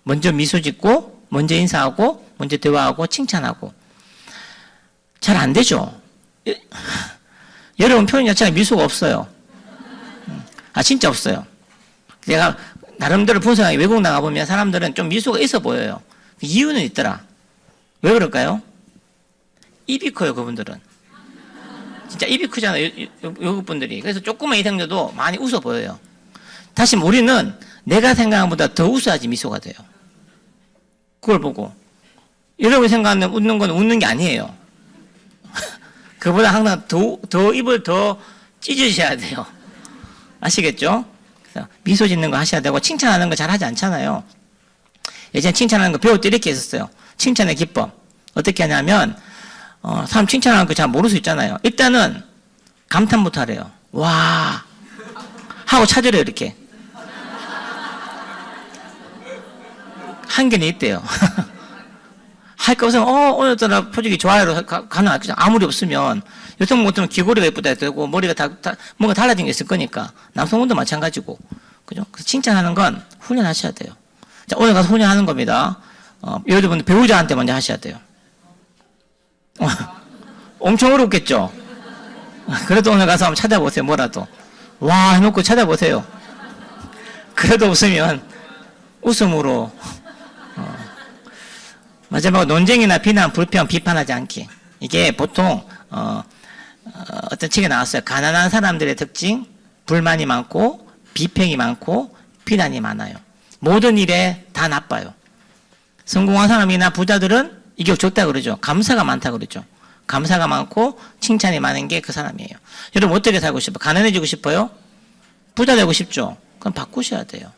먼저 미소 짓고 먼저 인사하고 먼저 대화하고 칭찬하고 잘 안 되죠. 여러분 표현 자체가 미소가 없어요. 진짜 없어요. 내가 나름대로 분석하게 외국 나가보면 사람들은 좀 미소가 있어 보여요. 이유는 있더라. 왜 그럴까요? 입이 커요, 그분들은. 진짜 입이 크잖아요, 외국 분들이. 그래서 조금만 이상져도 많이 웃어 보여요. 다시 우리는 내가 생각한 것보다 더 웃어야지 미소가 돼요. 그걸 보고. 여러분이 생각하는 웃는 건 웃는 게 아니에요. 그보다 항상 더 입을 더 찢으셔야 돼요. 아시겠죠? 그래서 미소 짓는 거 하셔야 되고, 칭찬하는 거 잘 하지 않잖아요. 예전에 칭찬하는 거 배울 때 이렇게 했었어요. 칭찬의 기법. 어떻게 하냐면, 사람 칭찬하는 거 잘 모를 수 있잖아요. 일단은 감탄부터 하래요. 와. 하고 찾으래요, 이렇게. 한계는 있대요. 할 거 없으면, 오늘따라 표정이 좋아요로 가능하죠. 아무리 없으면. 여성 같으면 귀걸이가 예쁘다 해도 되고, 머리가 뭔가 달라진 게 있을 거니까. 남성분도 마찬가지고. 그죠? 그래서 칭찬하는 건 훈련하셔야 돼요. 자, 오늘 가서 훈련하는 겁니다. 여러분 배우자한테 먼저 하셔야 돼요. 엄청 어렵겠죠? 그래도 오늘 가서 한번 찾아보세요, 뭐라도. 와, 해놓고 찾아보세요. 그래도 없으면 웃음으로. 마지막으로 논쟁이나 비난, 불평, 비판하지 않기. 이게 보통, 어떤 책에 나왔어요. 가난한 사람들의 특징, 불만이 많고, 비평이 많고, 비난이 많아요. 모든 일에 다 나빠요. 성공한 사람이나 부자들은 이게 적다 그러죠. 감사가 많다 그러죠. 감사가 많고 칭찬이 많은 게 그 사람이에요. 여러분 어떻게 살고 싶어요? 가난해지고 싶어요? 부자 되고 싶죠? 그럼 바꾸셔야 돼요.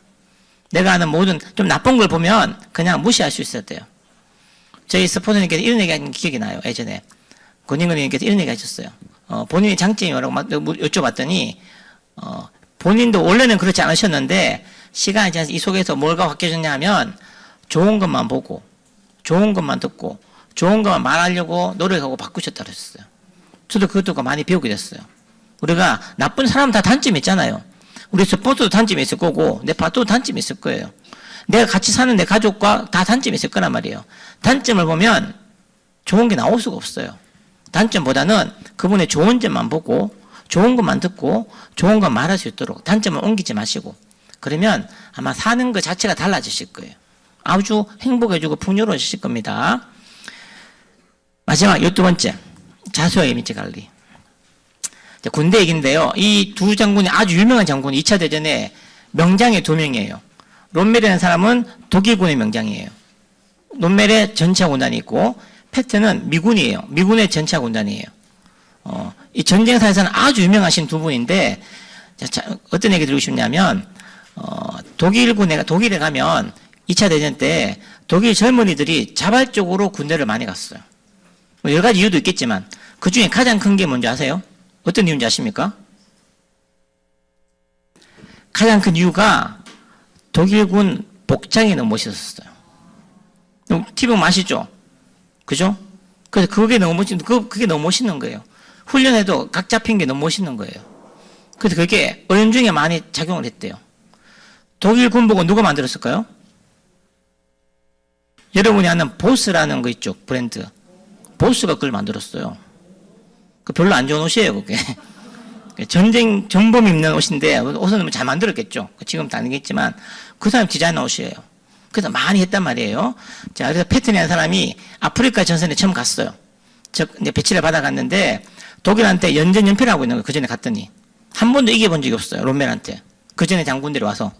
내가 하는 모든 좀 나쁜 걸 보면 그냥 무시할 수 있어야 돼요. 저희 스포츠님께서 이런 얘기 한 기억이 나요. 예전에 권인근님께서 이런 얘기 하셨어요. 본인의 장점이 뭐라고 여쭤봤더니 본인도 원래는 그렇지 않으셨는데 시간이 지나서 이 속에서 뭐가 바뀌어졌냐 하면 좋은 것만 보고 좋은 것만 듣고 좋은 것만 말하려고 노력하고 바꾸셨다고 했어요. 저도 그것 듣고 많이 배우게 됐어요. 우리가 나쁜 사람 다 단점이 있잖아요. 우리 스포츠도 단점이 있을 거고 내 파트도 단점이 있을 거예요. 내가 같이 사는 내 가족과 다 단점이 있을 거란 말이에요. 단점을 보면 좋은 게 나올 수가 없어요. 단점보다는 그분의 좋은 점만 보고 좋은 것만 듣고 좋은 것 말할 수 있도록 단점을 옮기지 마시고 그러면 아마 사는 것 자체가 달라지실 거예요. 아주 행복해지고 풍요로워지실 겁니다. 마지막 12번째 자수와 이미지 관리. 군대 얘기인데요. 이 두 장군이 아주 유명한 장군이 2차 대전에 명장의 두 명이에요. 롬멜이라는 사람은 독일군의 명장이에요. 롬멜의 전차 군단이 있고 패트는 미군이에요. 미군의 전차 군단이에요. 이 전쟁사에서는 아주 유명하신 두 분인데 어떤 얘기 드리고 싶냐면 독일에 가면 2차 대전 때 독일 젊은이들이 자발적으로 군대를 많이 갔어요. 뭐 여러 가지 이유도 있겠지만 그 중에 가장 큰 게 뭔지 아세요? 어떤 이유인지 아십니까? 가장 큰 이유가 독일군 복장이 너무 멋있었어요. TV 보면 아시죠? 그죠? 그래서 그게 너무 멋있는 거예요. 훈련에도 각 잡힌 게 너무 멋있는 거예요. 그래서 그게 은연중에 많이 작용을 했대요. 독일 군복은 누가 만들었을까요? 여러분이 아는 보스라는 거 있죠, 브랜드. 보스가 그걸 만들었어요. 그 별로 안 좋은 옷이에요, 그게. 전쟁 정범 입는 옷인데 옷은 잘 만들었겠죠. 지금 다 아니겠지만 그 사람 디자인한 옷이에요. 그래서 많이 했단 말이에요. 자, 그래서 패튼이라는 사람이 아프리카 전선에 처음 갔어요. 이제 배치를 받아갔는데 독일한테 연전연패를 하고 있는 거예요. 그 전에 갔더니 한 번도 이겨본 적이 없어요. 롬멜한테. 그 전에 장군들이 와서.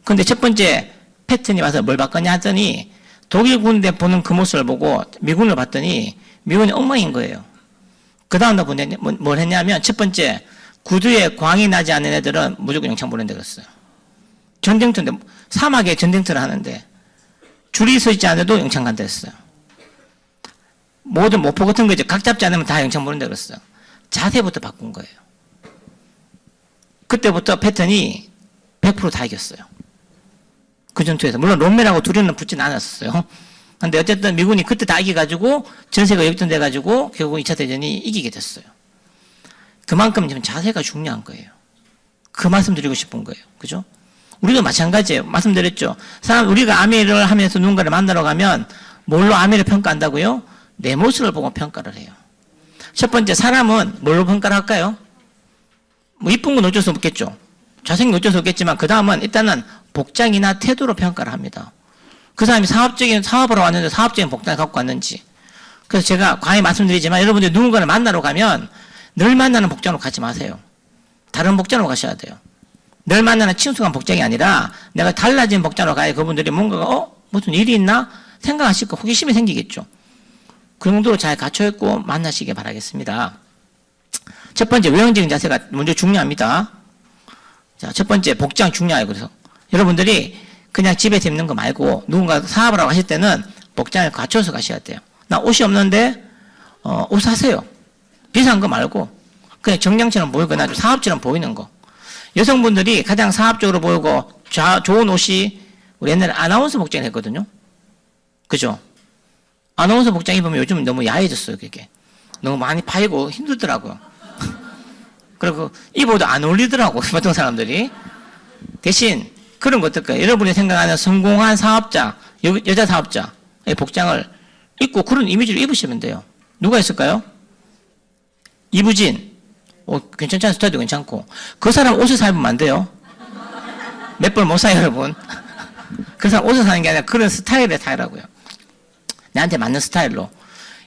그런데 첫 번째 패튼이 와서 뭘 봤거냐 하더니 독일 군대 보는 그 모습을 보고 미군을 봤더니 미군이 엉망인 거예요. 그 다음 뭘 했냐면 첫 번째 구두에 광이 나지 않는 애들은 무조건 영창 보낸다 그랬어요. 전쟁터인데 사막에 전쟁터를 하는데 줄이 서 있지 않아도 영창 간다 했어요. 모든 모포 같은 거 이제 각 잡지 않으면 다 영창 보낸다 그랬어요. 자세부터 바꾼 거예요. 그때부터 패턴이 100% 다 이겼어요. 그 전투에서. 물론 롬멜하고 둘이는 붙진 않았어요. 근데 어쨌든 미군이 그때 다 이겨가지고 전세가 역전돼가지고 결국 2차 대전이 이기게 됐어요. 그만큼 지금 자세가 중요한 거예요. 그 말씀 드리고 싶은 거예요. 그죠? 우리도 마찬가지예요. 말씀드렸죠. 우리가 아미를 하면서 누군가를 만나러 가면 뭘로 아미를 평가한다고요? 내 모습을 보고 평가를 해요. 첫 번째, 사람은 뭘로 평가를 할까요? 뭐 이쁜 건 어쩔 수 없겠죠. 잘생긴 건 어쩔 수 없겠지만 그 다음은 일단은 복장이나 태도로 평가를 합니다. 그 사람이 사업을 왔는데 사업적인 복장을 갖고 왔는지. 그래서 제가 과히 말씀드리지만 여러분들이 누군가를 만나러 가면 늘 만나는 복장으로 가지 마세요. 다른 복장으로 가셔야 돼요. 늘 만나는 친숙한 복장이 아니라 내가 달라진 복장으로 가야 그분들이 뭔가가 무슨 일이 있나 생각하실 거 호기심이 생기겠죠. 그 정도로 잘 갖춰있고 만나시길 바라겠습니다. 첫 번째 외형적인 자세가 먼저 중요합니다. 자, 첫 번째 복장 중요해요. 그래서 여러분들이 그냥 집에서 입는 거 말고 누군가 사업을 하고 하실 때는 복장을 갖춰서 가셔야 돼요. 나 옷이 없는데 옷 사세요. 비싼 거 말고 그냥 정량처럼 보이거나 좀 사업처럼 보이는 거. 여성분들이 가장 사업적으로 보이고 좋은 옷이 우리 옛날에 아나운서 복장을 했거든요. 그죠? 아나운서 복장 입으면 요즘 너무 야해졌어요. 그게 너무 많이 파이고 힘들더라고요. 그리고 입어도 안 어울리더라고 보통 사람들이. 대신 그런 거 어떨까요? 여러분이 생각하는 성공한 사업자, 여자 사업자의 복장을 입고 그런 이미지를 입으시면 돼요. 누가 있을까요? 이부진. 괜찮잖아요. 스타일도 괜찮고. 그 사람 옷을 사입으면 안 돼요. 몇 벌 못 사요, 여러분. 그 사람 옷을 사는 게 아니라 그런 스타일의 사이라고요. 나한테 맞는 스타일로.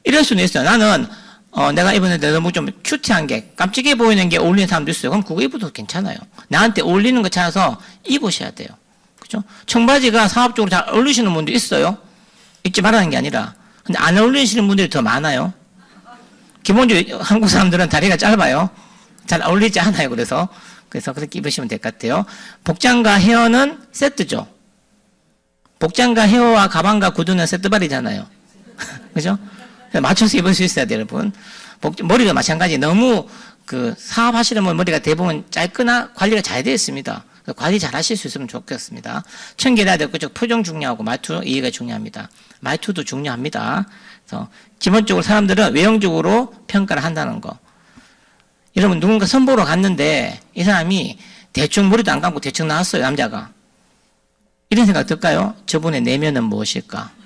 이럴 수는 있어요. 나는 내가 입었는데 너무 좀 큐티한 게 깜찍해 보이는 게 어울리는 사람도 있어요. 그럼 그거 입어도 괜찮아요. 나한테 어울리는 거 찾아서 입으셔야 돼요. 그죠? 청바지가 사업적으로 잘 어울리시는 분도 있어요. 입지 말라는 게 아니라. 근데 안 어울리시는 분들이 더 많아요. 기본적으로 한국 사람들은 다리가 짧아요. 잘 어울리지 않아요. 그래서 그렇게 입으시면 될 것 같아요. 복장과 헤어는 세트죠. 복장과 헤어와 가방과 구두는 세트발이잖아요. 그죠? 맞춰서 입을 수 있어야 돼요, 여러분. 머리도 마찬가지. 너무 사업하시는 분 머리가 대부분 짧거나 관리가 잘 되어 있습니다. 관리 잘 하실 수 있으면 좋겠습니다. 청결해야 되고, 표정 중요하고, 말투 이해가 중요합니다. 말투도 중요합니다. 그래서 기본적으로 사람들은 외형적으로 평가를 한다는 거. 여러분, 누군가 선보러 갔는데 이 사람이 대충 머리도 안 감고 대충 나왔어요, 남자가. 이런 생각 들까요? 저분의 내면은 무엇일까?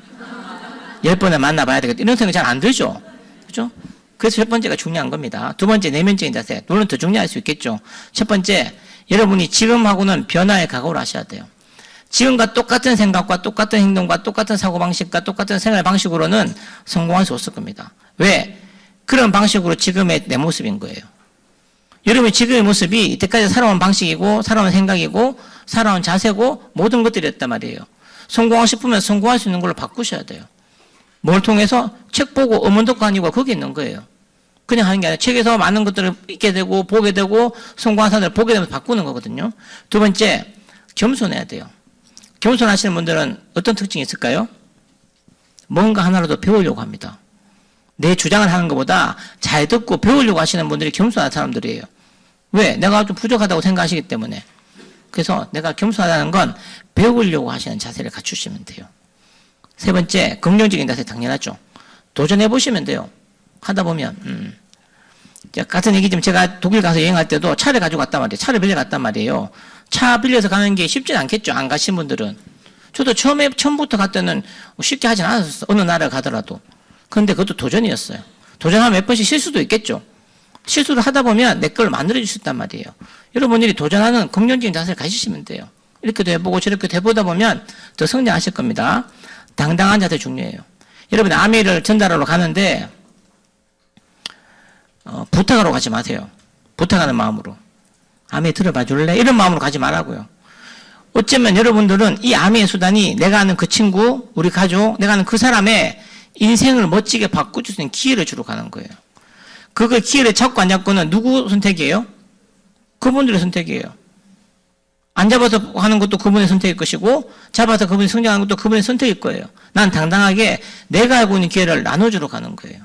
10번을 만나봐야 되겠다. 이런 생각 잘 안 들죠? 그죠? 그래서 첫 번째가 중요한 겁니다. 두 번째, 내면적인 자세. 물론 더 중요할 수 있겠죠. 첫 번째, 여러분이 지금하고는 변화의 각오를 하셔야 돼요. 지금과 똑같은 생각과 똑같은 행동과 똑같은 사고방식과 똑같은 생활 방식으로는 성공할 수 없을 겁니다. 왜? 그런 방식으로 지금의 내 모습인 거예요. 여러분의 지금의 모습이 이때까지 살아온 방식이고, 살아온 생각이고, 살아온 자세고, 모든 것들이었단 말이에요. 성공하고 싶으면 성공할 수 있는 걸로 바꾸셔야 돼요. 뭘 통해서? 책 보고 어문덕후 아니고 거기 있는 거예요. 그냥 하는 게 아니라 책에서 많은 것들을 읽게 되고, 보게 되고, 성공한 사람들을 보게 되면서 바꾸는 거거든요. 두 번째, 겸손해야 돼요. 겸손하시는 분들은 어떤 특징이 있을까요? 뭔가 하나라도 배우려고 합니다. 내 주장을 하는 것보다 잘 듣고 배우려고 하시는 분들이 겸손한 사람들이에요. 왜? 내가 좀 부족하다고 생각하시기 때문에. 그래서 내가 겸손하다는 건 배우려고 하시는 자세를 갖추시면 돼요. 세 번째, 긍정적인 자세 당연하죠. 도전해 보시면 돼요. 하다 보면. 같은 얘기지만 제가 독일 가서 여행할 때도 차를 가지고 갔단 말이에요. 차를 빌려 갔단 말이에요. 차 빌려서 가는 게 쉽진 않겠죠. 안 가신 분들은. 저도 처음부터 갈 때는 쉽게 하진 않았었어요. 어느 나라를 가더라도. 그런데 그것도 도전이었어요. 도전하면 몇 번씩 실수도 있겠죠. 실수를 하다 보면 내 걸 만들어줄 수 있단 말이에요. 여러분들이 도전하는 긍정적인 자세를 가지시면 돼요. 이렇게도 해보고 저렇게도 해보다 보면 더 성장하실 겁니다. 당당한 자세 중요해요. 여러분 아미를 전달하러 가는데 부탁하러 가지 마세요. 부탁하는 마음으로. 아미 들어봐 줄래? 이런 마음으로 가지 말라고요. 어쩌면 여러분들은 이 아미의 수단이 내가 아는 그 친구, 우리 가족, 내가 아는 그 사람의 인생을 멋지게 바꿔줄 수 있는 기회를 주러 가는 거예요. 그걸 기회를 잡고 안 잡고는 누구 선택이에요? 그분들의 선택이에요. 안 잡아서 하는 것도 그분의 선택일 것이고 잡아서 그분이 성장하는 것도 그분의 선택일 거예요. 난 당당하게 내가 알고 있는 기회를 나눠주러 가는 거예요.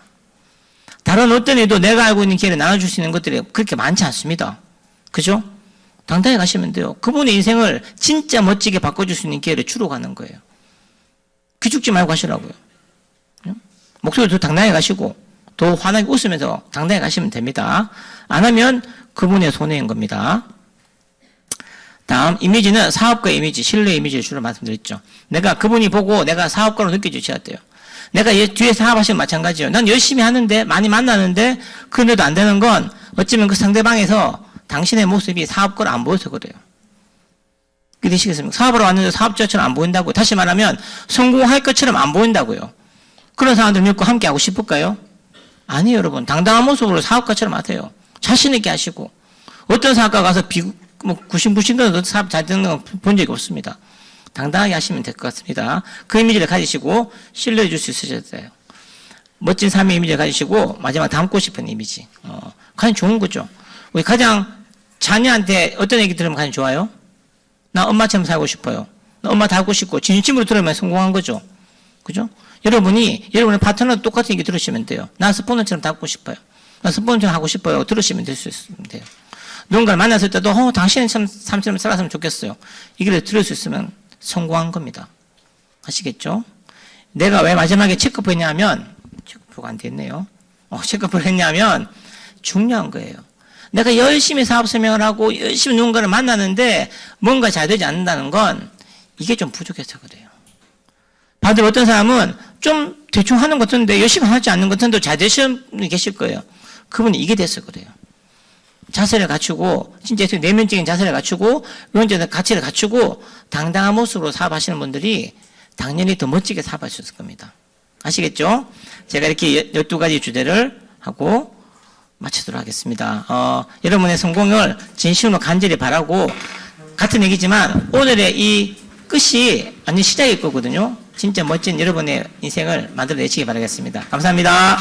다른 어떤 애도 내가 알고 있는 기회를 나눠줄 수 있는 것들이 그렇게 많지 않습니다. 그죠? 당당히 가시면 돼요. 그분의 인생을 진짜 멋지게 바꿔줄 수 있는 기회를 주러 가는 거예요. 기죽지 말고 하시라고요. 목소리도 더 당당히 가시고 더 환하게 웃으면서 당당히 가시면 됩니다. 안 하면 그분의 손해인 겁니다. 다음 이미지는 사업가 이미지, 신뢰 이미지를 주로 말씀드렸죠. 내가 그분이 보고 내가 사업가로 느껴주셔야 돼요. 내가 뒤에 사업하시면 마찬가지예요. 난 열심히 하는데 많이 만나는데 그런데도 안 되는 건 어쩌면 그 상대방에서 당신의 모습이 사업가로 안 보여서 그래요. 그게 되시겠습니까? 사업으로 왔는데 사업자처럼 안 보인다고요. 다시 말하면 성공할 것처럼 안 보인다고요. 그런 사람들 믿고 함께 하고 싶을까요? 아니에요, 여러분. 당당한 모습으로 사업가처럼 하세요. 자신 있게 하시고. 어떤 사업가 가서 구신구신 사업 잘 되는 건 본 적이 없습니다. 당당하게 하시면 될 것 같습니다. 그 이미지를 가지시고 신뢰해 줄 수 있으셔야 돼요. 멋진 삶의 이미지를 가지시고 마지막 담고 싶은 이미지. 가장 좋은 거죠. 우리 가장 자녀한테 어떤 얘기 들으면 가장 좋아요? 나 엄마처럼 살고 싶어요. 나 엄마 닮고 싶고 진심으로 들으면 성공한 거죠. 그죠? 여러분이 여러분의 파트너도 똑같은 얘기 들으시면 돼요. 나 스포너처럼 닮고 싶어요. 나 스포너처럼 하고 싶어요. 들으시면 될 수 있으면 돼요. 누군가를 만났을 때도 당신은 참 삶처럼 살았으면 좋겠어요. 이걸 들을 수 있으면 성공한 겁니다. 아시겠죠? 내가 왜 마지막에 체크업 했냐면 체크업가 안 됐네요. 체크업을 했냐면 중요한 거예요. 내가 열심히 사업 설명을 하고 열심히 누군가를 만나는데 뭔가 잘 되지 않는다는 건 이게 좀 부족해서 그래요. 반대로 어떤 사람은 좀 대충 하는 것 같은데 열심히 하지 않는 것 같은데 잘 되시는 분이 계실 거예요. 그분이 이게 돼서 그래요. 자세를 갖추고 진짜 내면적인 자세를 갖추고 외면적인 가치를 갖추고 당당한 모습으로 사업하시는 분들이 당연히 더 멋지게 사업할 수 있을 겁니다. 아시겠죠? 제가 이렇게 12가지 주제를 하고 마치도록 하겠습니다. 여러분의 성공을 진심으로 간절히 바라고 같은 얘기지만 오늘의 이 끝이 완전 시작일 거거든요. 진짜 멋진 여러분의 인생을 만들어내시기 바라겠습니다. 감사합니다.